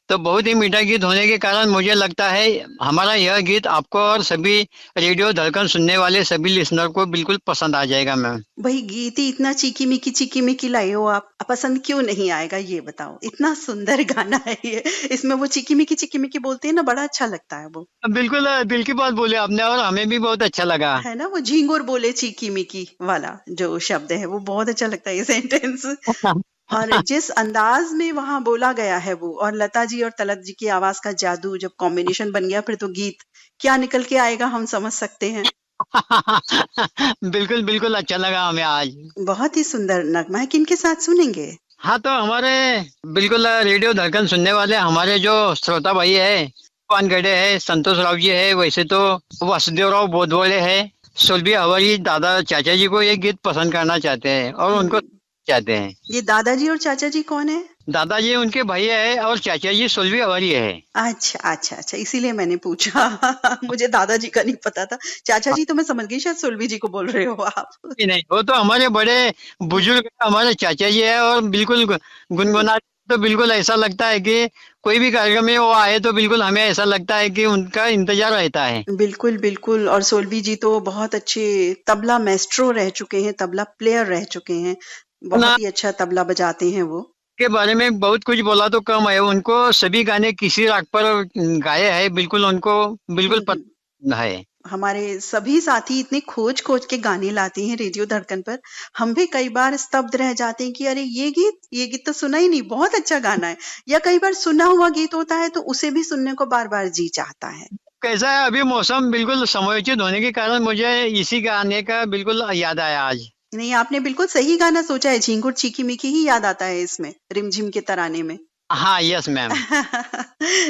तो बहुत ही मीठा गीत होने के कारण मुझे लगता है हमारा यह गीत आपको और सभी रेडियो धड़कन सुनने वाले सभी लिसनर को बिल्कुल पसंद आ जाएगा। मैम भाई गीत ही इतना चीकी मिकी लाए हो आप, पसंद क्यों नहीं आएगा ये बताओ? इतना सुंदर गाना है ये, इसमें वो चिकी मिकी बोलते हैं ना, बड़ा अच्छा लगता है वो। बिल्कुल दिल की बात बोले आपने, और हमें भी बहुत अच्छा लगा है ना, वो झींगुर बोले चिकी मिकी वाला जो शब्द है, वो बहुत अच्छा लगता है ये सेंटेंस। और जिस अंदाज में वहां बोला गया है वो, और लता जी और तलत जी की आवाज का जादू जब कॉम्बिनेशन बन गया, फिर तो गीत क्या निकल के आएगा हम समझ सकते हैं। बिल्कुल बिल्कुल अच्छा लगा हमें आज। बहुत ही सुंदर नगमा है। किनके साथ सुनेंगे? हाँ, तो हमारे बिल्कुल रेडियो धड़कन सुनने वाले हमारे जो श्रोता भाई है, पानगढ़े है, संतोष राव जी है, वैसे तो वासुदेव राव बोधवाड़े है, सुलभी हवारी दादा चाचा जी को ये गीत पसंद करना चाहते हैं और उनको चाहते हैं। ये दादाजी और चाचा जी कौन है? दादाजी उनके भैया है और चाचा जी सुलभी हवारी है। अच्छा, इसीलिए मैंने पूछा। मुझे दादाजी का नहीं पता था। चाचा जी तो मैं समझ गई शायद सुलभी जी को बोल रहे हो आप। नहीं, वो तो हमारे बड़े बुजुर्ग हमारे चाचा जी है, और बिल्कुल गुनगुना तो बिल्कुल ऐसा लगता है कि कोई भी कार्यक्रम में वो आए तो बिल्कुल हमें ऐसा लगता है कि उनका इंतजार रहता है। बिल्कुल बिल्कुल। और सोल्वी जी तो बहुत अच्छे तबला मैस्ट्रो रह चुके हैं, तबला प्लेयर रह चुके हैं, बहुत ही अच्छा तबला बजाते हैं वो। के बारे में बहुत कुछ बोला तो कम है, उनको सभी गाने किसी राग पर गाए हैं, बिल्कुल उनको बिल्कुल पता है। हमारे सभी साथी इतने खोज के गाने लाते हैं रेडियो धड़कन पर, हम भी कई बार स्तब्ध रह जाते हैं कि अरे ये गीत तो सुना ही नहीं, बहुत अच्छा गाना है। या कई बार सुना हुआ गीत होता है तो उसे भी सुनने को बार बार जी चाहता है। कैसा है, अभी मौसम बिल्कुल समयोचित होने के कारण मुझे इसी गाने का बिल्कुल याद आया आज। नहीं, आपने बिल्कुल सही गाना सोचा है। झिंगुर चीकी मिकी ही याद आता है इसमें, रिमझिम के तराने में। हाँ, यस मैम।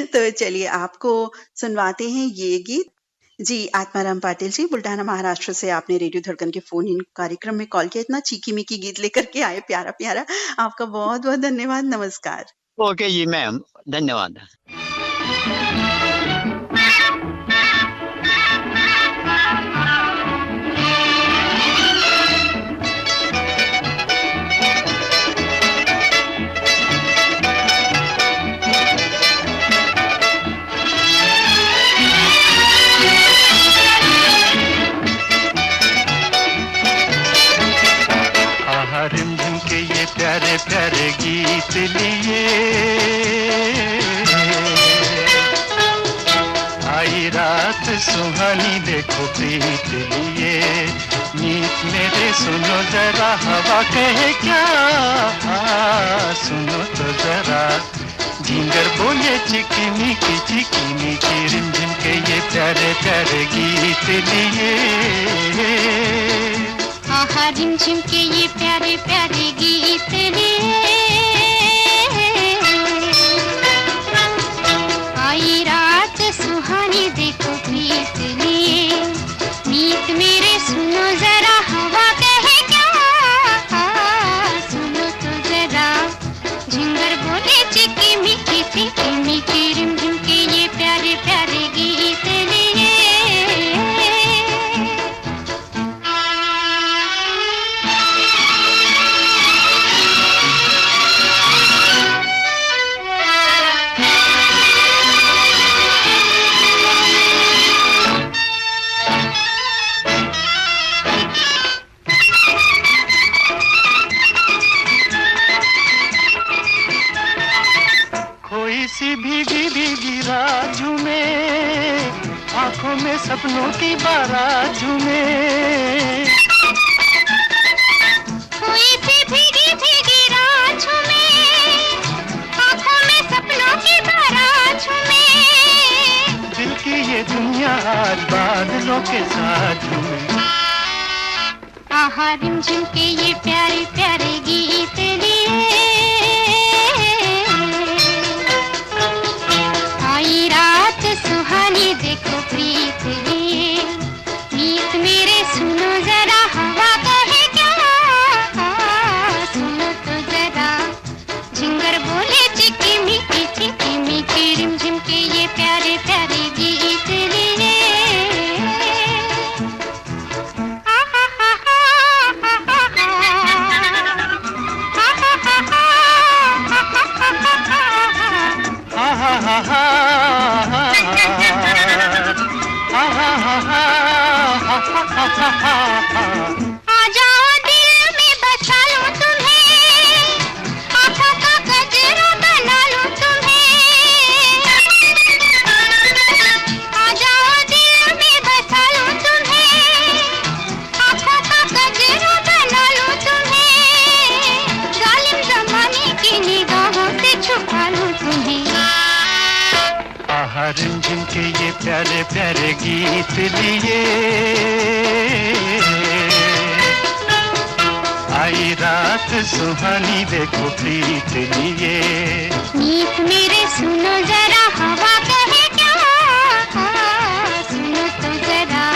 तो चलिए आपको सुनवाते हैं ये गीत। जी, आत्माराम पाटिल जी, बुल्ढाना महाराष्ट्र से आपने रेडियो धड़कन के फोन इन कार्यक्रम में कॉल किया, इतना चीकी मिकी गीत लेकर के आए, प्यारा प्यारा। आपका बहुत बहुत धन्यवाद। नमस्कार। ओके जी मैम, धन्यवाद। रिमझिम के ये प्यारे प्यारे गीत लिए, आई रात सुहानी देखो प्रीत लिए, मीत मेरे सुनो जरा हवा कहे क्या, सुनो तो जरा झिंगर बोले चिकनी की रिमझिम के ये प्यारे प्यारे गीत लिए। आहा रिमझिम के ये प्यारे प्यारे गीत लिए। आई रात सुहानी देखो प्रीत लिए। मीत मेरे सुनो जरा हवा कहे क्या, सुनो तो जरा झिंगर बोले चिकी मीठी रिमझिम के ये प्यारे प्यारे गीत लिए। कोई सी भीगी भीगी राजू में, आंखों में सपनों की बाराजू में। कोई सी भीगी भीगी राजू में, आंखों में सपनों की बाराजू में। दिल की ये दुनिया आज बादलों के साथ में। आहा रिमझिम के ये प्यारे प्यारे गीत लिए। आई रात सुहानी देखो प्रीत लिए। मीत मेरे सुनो जरा हवा कहे क्या, सुनो तो जरा झिंगर बोले चिकी मीठी रिमझिम के ये प्यारे प्यारे गीत लिए। आ जाओ दिल में बसा लूं तुम्हें, आँखों का गजरा बना लूं तुम्हें। आ जाओ दिल में बसा लूं तुम्हें, आँखों का गजरा बना लूं तुम्हें। जालिम जमाने की निगाहों से छुपा लूं तुम्हें। आहा रिमझिम के ये प्यारे प्यारे गीत लिए। आई रात सुहानी देखो प्रीत लिए। मीत मेरे सुनो जरा हवा कहे क्या, सुनो तो जरा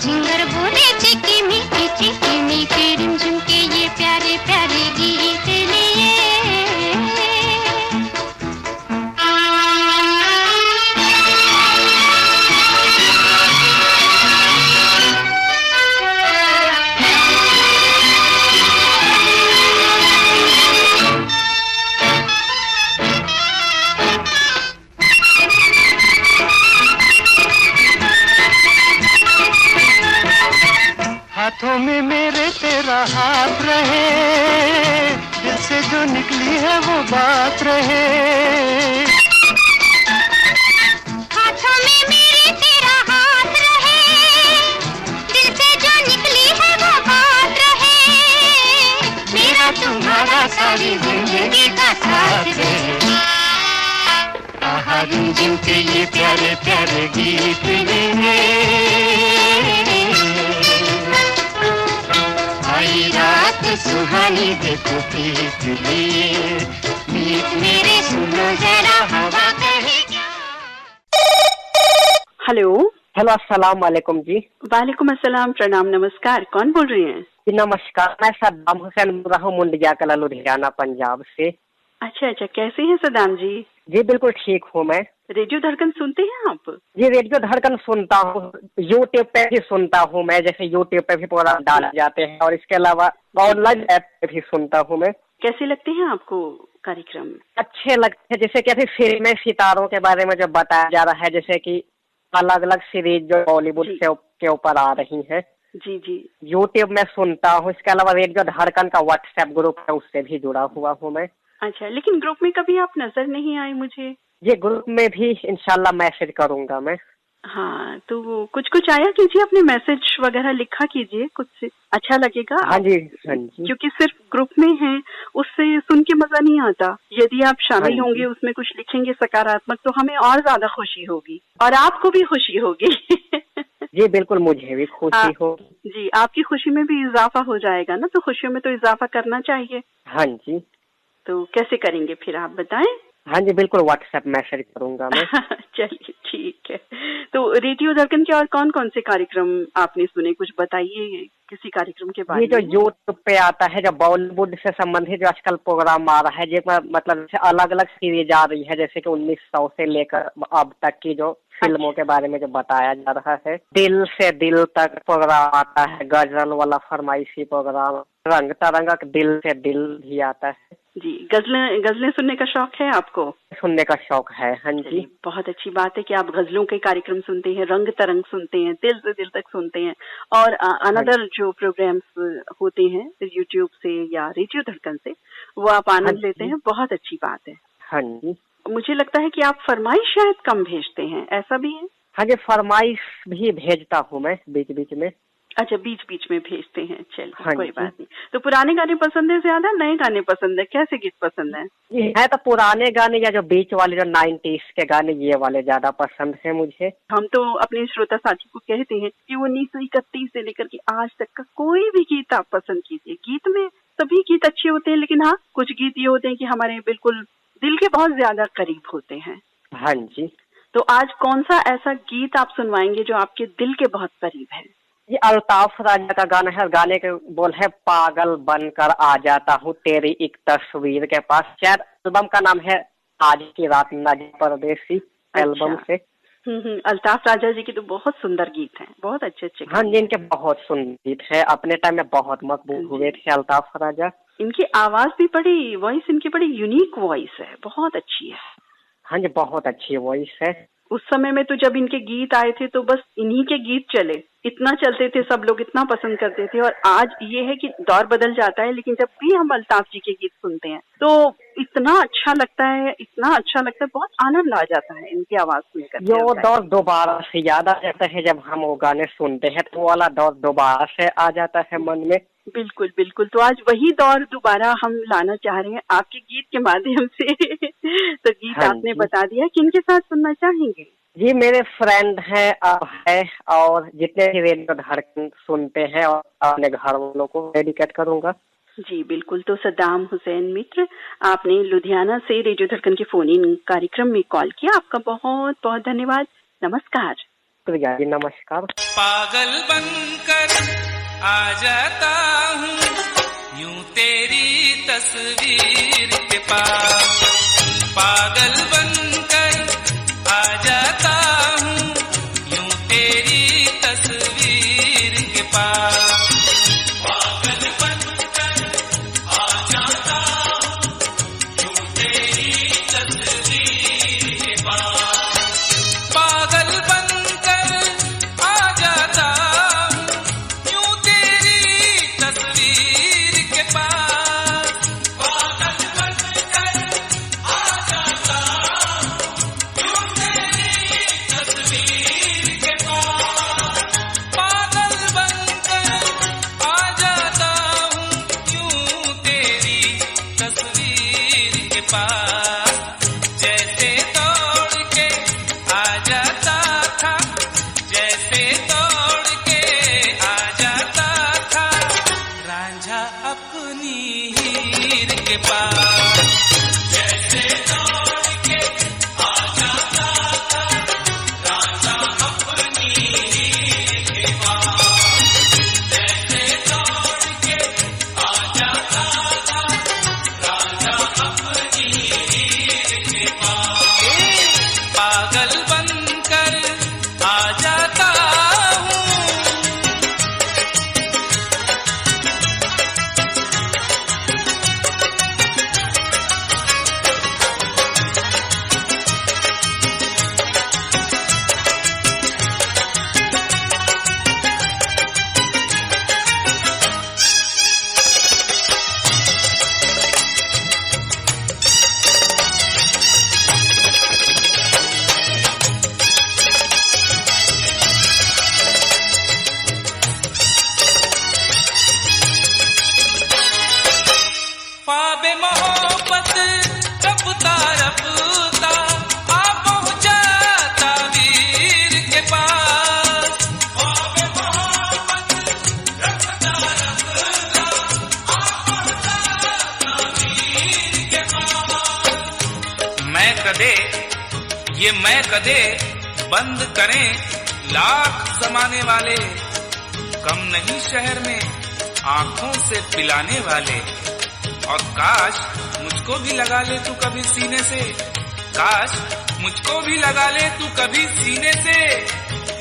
झिंगर बोले चिकी मीठी रिमझिम के ये प्यारे प्यारे गीत लिए। हाथों में मेरे तेरा हाथ रहे, दिल से जो निकली है वो बात रहे। हाथों में मेरे तेरा हाथ रहे, दिल से जो निकली है वो बात रहे। मेरा तुम्हारा सारी जिंदगी का साथ रहे। आहा रिमझिम के ये प्यारे प्यारे गीत लिए। आई रात सुहानी देखो प्रीत लिए। मीत मेरे सुनो जरा हवा कहे क्या। हेलो। हेलो, अस्सलाम वालेकुम जी। वालेकुम अस्सलाम, प्रणाम, नमस्कार। कौन बोल रही हैं? जी नमस्कार, मैं सद्दाम हुसैन बोल रहा हूँ, मुंडिया कला, लुधियाना, पंजाब से। अच्छा अच्छा, कैसे हैं सद्दाम जी? जी बिल्कुल ठीक हूँ मैं। रेडियो धड़कन सुनते हैं आप? जी रेडियो धड़कन सुनता हूँ, यूट्यूब पे भी सुनता हूँ मैं, जैसे यूट्यूब पे भी प्रोग्राम डाले जाते हैं, और इसके अलावा ऑनलाइन ऐप पे भी सुनता हूँ मैं। कैसे लगते हैं आपको कार्यक्रम? अच्छे लगते हैं, जैसे कि अभी फिल्में सितारों के बारे में जो बताया जा रहा है, जैसे कि अलग अलग सीरीज जो बॉलीवुड के ऊपर आ रही है। जी जी, यूट्यूब में सुनता हूँ। इसके अलावा रेडियो धड़कन का व्हाट्सएप ग्रुप है, उससे भी जुड़ा हुआ हूँ मैं। अच्छा, लेकिन ग्रुप में कभी आप नजर नहीं आए मुझे। ये ग्रुप में भी इंशाल्लाह मैसेज करूंगा मैं। हाँ, तो कुछ कुछ आया कीजिए, अपने मैसेज वगैरह लिखा कीजिए, कुछ अच्छा लगेगा। हाँ जी, हाँ जी। क्योंकि सिर्फ ग्रुप में है, उससे सुन के मजा नहीं आता। यदि आप शामिल हाँ होंगे, उसमें कुछ लिखेंगे सकारात्मक, तो हमें और ज्यादा खुशी होगी और आपको भी खुशी होगी। जी बिल्कुल, मुझे भी खुशी हो। जी, आपकी खुशी में भी इजाफा हो जाएगा ना, तो खुशियों में तो इजाफा करना चाहिए। हाँ जी। तो कैसे करेंगे फिर आप बताएं? हाँ जी बिल्कुल, व्हाट्सएप मैसेज करूंगा मैं। चलिए ठीक है। तो रेडियो धड़कन के और कौन कौन से कार्यक्रम आपने सुने, कुछ बताइए किसी कार्यक्रम के बारे में। ये जो यूट्यूब पे आता है, जो बॉलीवुड से संबंधित जो आजकल प्रोग्राम आ रहा है, जिसमें मतलब अलग अलग सीरीज आ रही है, जैसे कि 1900 से लेकर अब तक की जो फिल्मों के बारे में जो बताया जा रहा है। दिल से दिल तक प्रोग्राम आता है, गजल वाला फरमाइशी प्रोग्राम, रंग तरंग दिल से दिल भी आता है। जी, गजलें सुनने का शौक है आपको? सुनने का शौक है, हाँ जी। बहुत अच्छी बात है कि आप गजलों के कार्यक्रम सुनते हैं, रंग तरंग सुनते हैं, दिल से दिल तक सुनते हैं, और अनदर जो प्रोग्राम्स होते हैं यूट्यूब से या रेडियो धड़कन से, वो आप आनंद लेते हैं। बहुत अच्छी बात है। हाँ जी। मुझे लगता है कि आप फरमाइश शायद कम भेजते हैं, ऐसा भी है? हाँ जी, फरमाइश भी भेजता हूँ मैं बीच बीच में। अच्छा, बीच बीच में भेजते हैं, चलिए। हाँ कोई बात नहीं। तो पुराने गाने पसंद है ज्यादा, नए गाने पसंद है, कैसे गीत पसंद है? ये है तो पुराने गाने या जो बीच वाले जो 90s के गाने, ये वाले ज्यादा पसंद है मुझे। हम तो अपने श्रोता साथी को कहते हैं कि 1931 से लेकर के आज तक का कोई भी गीत आप पसंद कीजिए। गीत में सभी गीत अच्छे होते हैं, लेकिन हाँ, कुछ गीत ये होते हैं कि हमारे बिल्कुल दिल के बहुत ज्यादा करीब होते हैं। हाँ जी। तो आज कौन सा ऐसा गीत आप सुनवाएंगे जो आपके दिल के बहुत करीब है? ये अल्ताफ राजा का गाना है, गाने के बोल है, पागल बनकर आ जाता हूँ तेरी एक तस्वीर के पास। शायद एल्बम का नाम है आज की रात नदी परदेसी, एल्बम से। अल्ताफ राजा जी के तो बहुत सुंदर गीत हैं, बहुत अच्छे अच्छे। हाँ जी, इनके बहुत सुंदर गीत है, अपने टाइम में बहुत मकबूल हुए थे अल्ताफ राजा। इनकी आवाज भी बड़ी, वॉइस इनकी बड़ी यूनिक वॉइस है, बहुत अच्छी है। हाँ जी, बहुत अच्छी वॉइस है। उस समय में तो जब इनके गीत आए थे तो बस इन्हीं के गीत चले, इतना चलते थे, सब लोग इतना पसंद करते थे। और आज ये है कि दौर बदल जाता है, लेकिन जब भी हम अल्ताफ जी के गीत सुनते हैं तो इतना अच्छा लगता है, इतना अच्छा लगता है, बहुत आनंद आ जाता है इनकी आवाज सुनकर। वो दौर दोबारा से याद आ जाता है, जब हम वो गाने सुनते हैं तो वो वाला दौर दोबारा से आ जाता है मन में। बिल्कुल बिल्कुल। तो आज वही दौर दोबारा हम लाना चाह रहे हैं आपके गीत के माध्यम से। तो गीत हाँ आपने बता दिया, किनके साथ सुनना चाहेंगे? जी, मेरे फ्रेंड है और जितने भी रेडियो धड़कन सुनते हैं, और अपने घर वालों को डेडिकेट करूंगा। जी बिल्कुल। तो सद्दाम हुसैन मित्र, आपने लुधियाना से रेडियो धड़कन के फोन इन कार्यक्रम में कॉल किया, आपका बहुत बहुत धन्यवाद। नमस्कार। शुक्रिया जी, नमस्कार। पागल बनकर आ जाता हूँ यूं तेरी तस्वीर के पास, पागल बनकर आ जाता हूँ यूं तेरी तस्वीर के पास, पागल बनकर आ जाता हूँ यूं तेरी तस्वीर के पास, पागल बनकर आ जाता हूँ यूं तेरी तस्वीर के पास, पागल बनकर आ जाता हूँ यूं तेरी तस्वीर के पास, पागल बनकर आ जाता हूँ यूं तेरी तस्वीर के पास, जैसे दौड़ के आ जाता था, जैसे दौड़ के आ जाता था रांझा अपनी हीर के पास, जैसे दौड़ के आ जाता था रांझा अपनी हीर के पास, जैसे दौड़ के आ जाता था रांझा अपनी हीर के पास, पागल बनकर आ जाता हूँ। कदे, ये मैं कदे बंद करें लाख जमाने वाले, कम नहीं शहर में आंखों से पिलाने वाले। और काश मुझको भी लगा ले तू कभी सीने से, काश मुझको भी लगा ले तू कभी सीने से,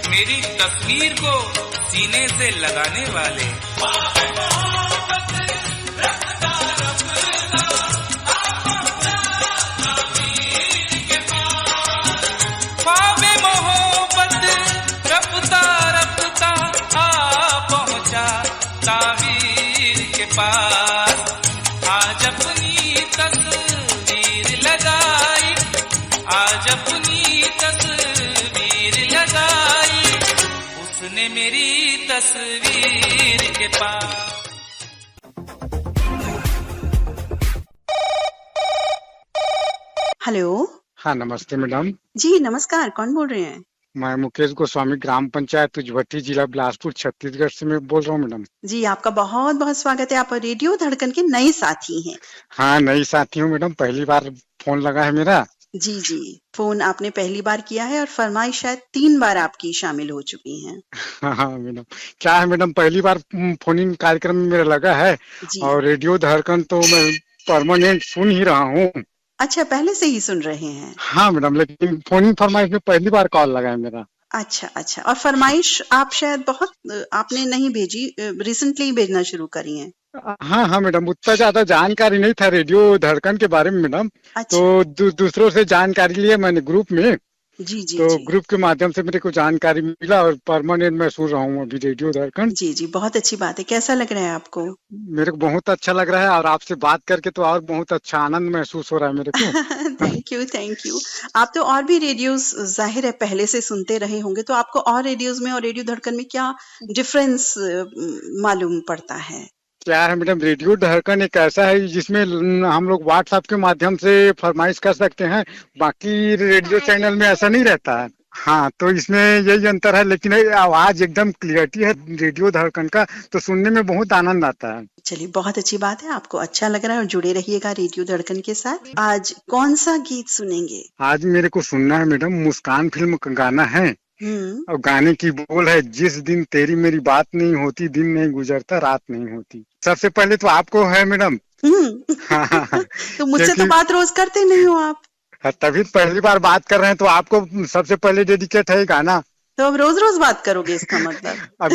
मेरी तस्वीर को सीने से लगाने वाले। ख्वाबे मोहब्बत रफ्ता रफ्ता आ पहुंचा तावीर के पास, आज अपनी तस्वीर लगाई, आज अपनी तस्वीर लगाई, उसने मेरी तस्वीर के पास। हेलो। हाँ नमस्ते मैडम। जी नमस्कार, कौन बोल रहे हैं? मैं मुकेश गोस्वामी, ग्राम पंचायत तुजभट्टी, जिला बिलासपुर, छत्तीसगढ़ से मैं बोल रहा हूँ मैडम। जी आपका बहुत बहुत स्वागत है। आप रेडियो धड़कन के नए साथी हैं। हाँ नई साथी हूँ मैडम, पहली बार फोन लगा है मेरा। जी जी, फोन आपने पहली बार किया है और फरमाइश शायद 3 बार आपकी शामिल हो चुकी हैं। हाँ मैडम, क्या है मैडम, पहली बार फोन इन कार्यक्रम में मेरा लगा है और रेडियो धड़कन तो मैं परमानेंट सुन ही रहा हूँ। अच्छा, पहले से ही सुन रहे हैं? हाँ मैडम, लेकिन फोन इन फरमाइश में पहली बार कॉल लगा है मेरा। अच्छा अच्छा, और फरमाइश आप शायद बहुत आपने नहीं भेजी, रिसेंटली भेजना शुरू करी है? हाँ हाँ मैडम, उतना ज्यादा जानकारी नहीं था रेडियो धड़कन के बारे में मैडम। अच्छा। तो दूसरों से जानकारी लिया मैंने ग्रुप में। जी जी तो जी। ग्रुप के माध्यम से मेरे को जानकारी मिला और परमानेंट मैं सुन रहा हूँ अभी रेडियो धड़कन। जी जी, बहुत अच्छी बात है। कैसा लग रहा है आपको? मेरे को बहुत अच्छा लग रहा है और आपसे बात करके तो और बहुत अच्छा आनंद महसूस हो रहा है मेरे को। Thank you thank you. आप तो और भी रेडियोस जाहिर है पहले से सुनते रहे होंगे, तो आपको और रेडियोस में और रेडियो धड़कन में क्या डिफरेंस मालूम पड़ता है? क्या है मैडम, रेडियो धड़कन एक ऐसा है जिसमें हम लोग व्हाट्सएप के माध्यम से फरमाइश कर सकते हैं, बाकी रेडियो चैनल में ऐसा नहीं रहता है। हाँ, तो इसमें यही अंतर है, लेकिन आवाज एकदम क्लियरिटी है रेडियो धड़कन का, तो सुनने में बहुत आनंद आता है। चलिए, बहुत अच्छी बात है, आपको अच्छा लग रहा है और जुड़े रहिएगा रेडियो धड़कन के साथ। आज कौन सा गीत सुनेंगे? आज मेरे को सुनना है मैडम, मुस्कान फिल्म का गाना है और गाने की बोल है, जिस दिन तेरी मेरी बात नहीं होती, दिन नहीं गुजरता, रात नहीं होती। सबसे पहले तो आपको है मैडम। हाँ, तो मुझसे तो बात रोज करते नहीं हो आप। तभी पहली बार बात कर रहे हैं, तो आपको सबसे पहले डेडिकेट है गाना। तो अब रोज रोज बात करोगे इसका मतलब? अब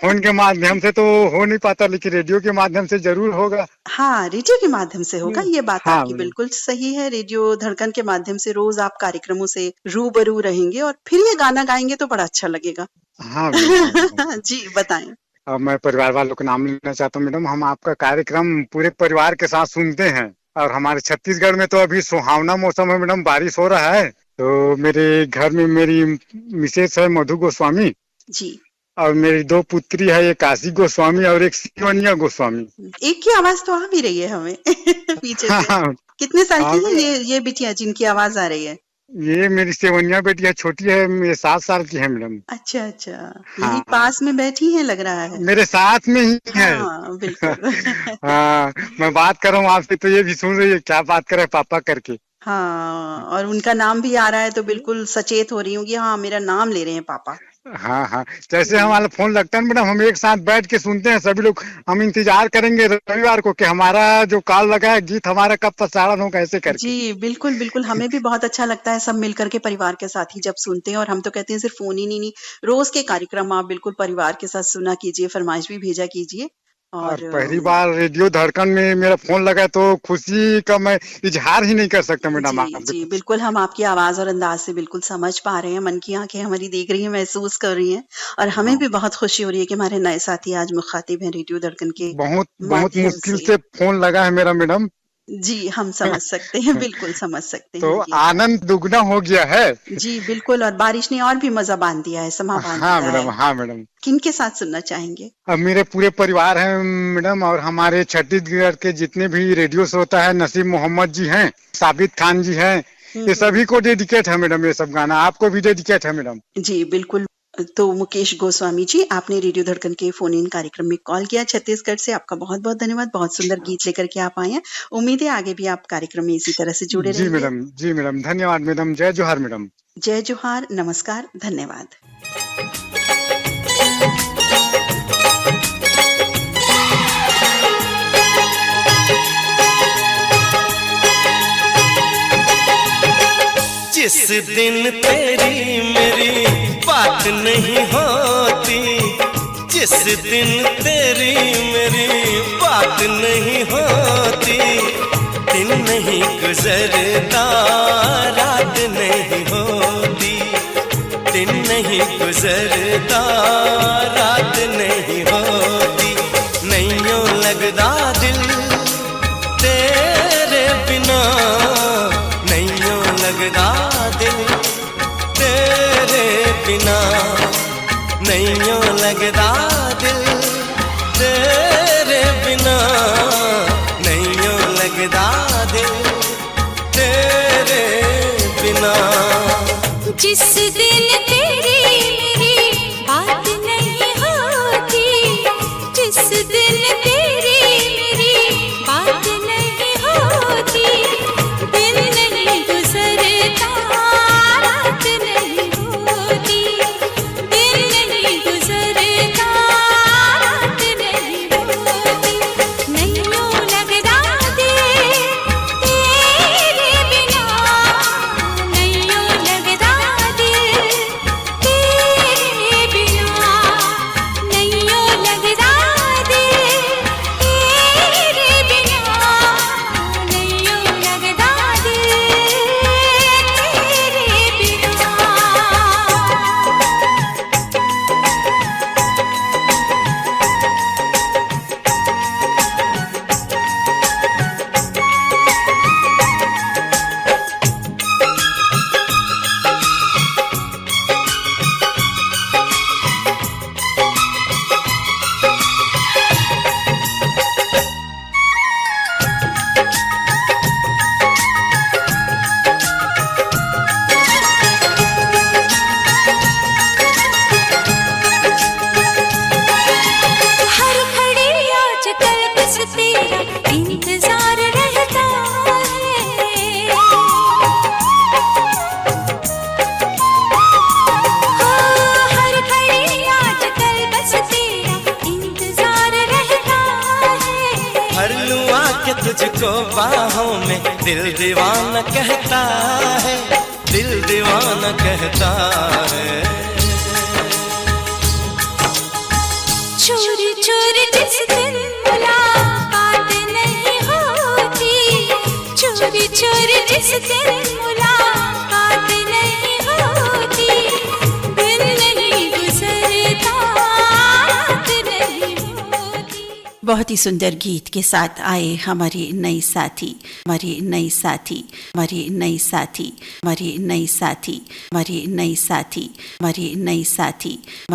फोन के माध्यम से तो हो नहीं पाता, लेकिन रेडियो के माध्यम से जरूर होगा। हाँ, रेडियो के माध्यम से होगा, ये बात हाँ, आपकी बिल्कुल सही है। रेडियो धड़कन के माध्यम से रोज आप कार्यक्रमों से रूबरू रहेंगे और फिर ये गाना गाएंगे तो बड़ा अच्छा लगेगा। हाँ जी बताएं। अब मैं परिवार वालों का नाम लेना चाहता हूँ मैडम। हम आपका कार्यक्रम पूरे परिवार के साथ सुनते हैं और हमारे छत्तीसगढ़ में तो अभी सुहावना मौसम है मैडम, बारिश हो रहा है। तो मेरे घर में मेरी मिसेस है मधु गोस्वामी जी, और मेरी 2 पुत्री है, एक काशी गोस्वामी और एक शिवनिया गोस्वामी। एक की आवाज तो आ भी रही है हमें पीछे से। हाँ, कितने साल की है ये बिटिया जिनकी आवाज आ रही है? ये मेरी सेवनिया बेटी है, छोटी है, ये 7 साल की है मैडम। अच्छा अच्छा, यही पास में बैठी है लग रहा है। मेरे साथ में ही है। हाँ बिल्कुल। हाँ, मैं बात कर रहा हूँ आपसे तो ये भी सुन रही है, क्या बात कर रहे हैं पापा करके। हाँ, और उनका नाम भी आ रहा है तो बिल्कुल सचेत हो रही हूँ कि हाँ मेरा नाम ले रहे हैं पापा। हाँ हाँ, जैसे हमारा फोन लगता है मैडम, हम एक साथ बैठ के सुनते हैं सभी लोग। हम इंतजार करेंगे रविवार को कि हमारा जो कॉल लगा है, गीत हमारा कब प्रसारण होगा, ऐसे करके। जी बिल्कुल बिल्कुल, हमें भी बहुत अच्छा लगता है सब मिलकर के परिवार के साथ ही जब सुनते हैं। और हम तो कहते हैं सिर्फ फोन ही नहीं, रोज के कार्यक्रम आप बिल्कुल परिवार के साथ सुना कीजिए, फरमाइश भी भेजा कीजिए। और पहली बार रेडियो धड़कन में मेरा फोन लगा तो खुशी का मैं इजहार ही नहीं कर सकता मैडम। जी बिल्कुल, हम आपकी आवाज और अंदाज से बिल्कुल समझ पा रहे हैं, मन की आंखें हमारी देख रही हैं, महसूस कर रही हैं, और हमें भी बहुत खुशी हो रही है कि हमारे नए साथी आज मुखातिब हैं रेडियो धड़कन के। बहुत मुश्किल से फोन लगा है मेरा मैडम। जी हम समझ सकते हैं, बिल्कुल समझ सकते हैं। तो आनंद दुगना हो गया है। जी बिल्कुल, और बारिश ने और भी मजा बांध दिया है, समा बांध दिया है। हाँ मैडम, हाँ मैडम। किनके साथ सुनना चाहेंगे? अब मेरे पूरे परिवार हैं मैडम, और हमारे छत्तीसगढ़ के जितने भी रेडियो श्रोता है, नसीब मोहम्मद जी हैं, साबित खान जी हैं, ये सभी को डेडिकेट है मैडम ये सब गाना। आपको भी डेडिकेट है मैडम। जी बिल्कुल, तो मुकेश गोस्वामी जी, आपने रेडियो धड़कन के फोन इन कार्यक्रम में कॉल किया छत्तीसगढ़ से, आपका बहुत बहुत धन्यवाद। बहुत सुंदर गीत लेकर के आप आए हैं। उम्मीद है आगे भी आप कार्यक्रम में इसी तरह से जुड़े जी रहेंगे। मैडम, जी मैडम, धन्यवाद मैडम। जय जोहार मैडम। जय जोहार, नमस्कार, धन्यवाद। जिस दिन तेरी मेरी बात नहीं होती, जिस दिन तेरी मेरी बात नहीं होती, दिन नहीं गुजरता रात नहीं होती, दिन नहीं गुजरता रात नहीं होती, नहीं यूं लगदा दिल तेरे बिना, नहीं यूं लगदा दिल तेरे बिना, नहीं यूं लगदा दिल तेरे बिना, नहीं यूं लगदा दिल तेरे बिना। जिस दिन तेरी मेरी बात नहीं होती, जिस दिन तेरी मेरी बात नहीं होती, दिन नहीं गुजरता रात नहीं होती, दिन नहीं गुजरता रात नहीं होती, नहीं यूं लगदा दिल तेरे बिना, नहीं यूं लगदा दिल तेरे बिना, नहीं यूं लगदा दिल तेरे बिना, नहीं यूं लगदा दिल तेरे बिना। हर घड़ी आजकल बस तेरा इंतजार रहता है, हाँ, हर घड़ी आजकल बस तेरा इंतजार रहता है। हर लूं आके तुझको बाहों में, दिल दीवाना कहता है, दिल दीवाना कहता है। चोरी चोरी जिस दिन मुलाकात नहीं होती, चोरी चोरी जिस दिन मुलाकात नहीं होती, दिन नहीं गुजरता रात नहीं होती। बहुत ही सुंदर गीत के साथ आए हमारी नई साथी, हमारी नई साथी, हमारी नई साथी, हमारी नई साथी, हमारी नई साथी, हमारी नई साथी।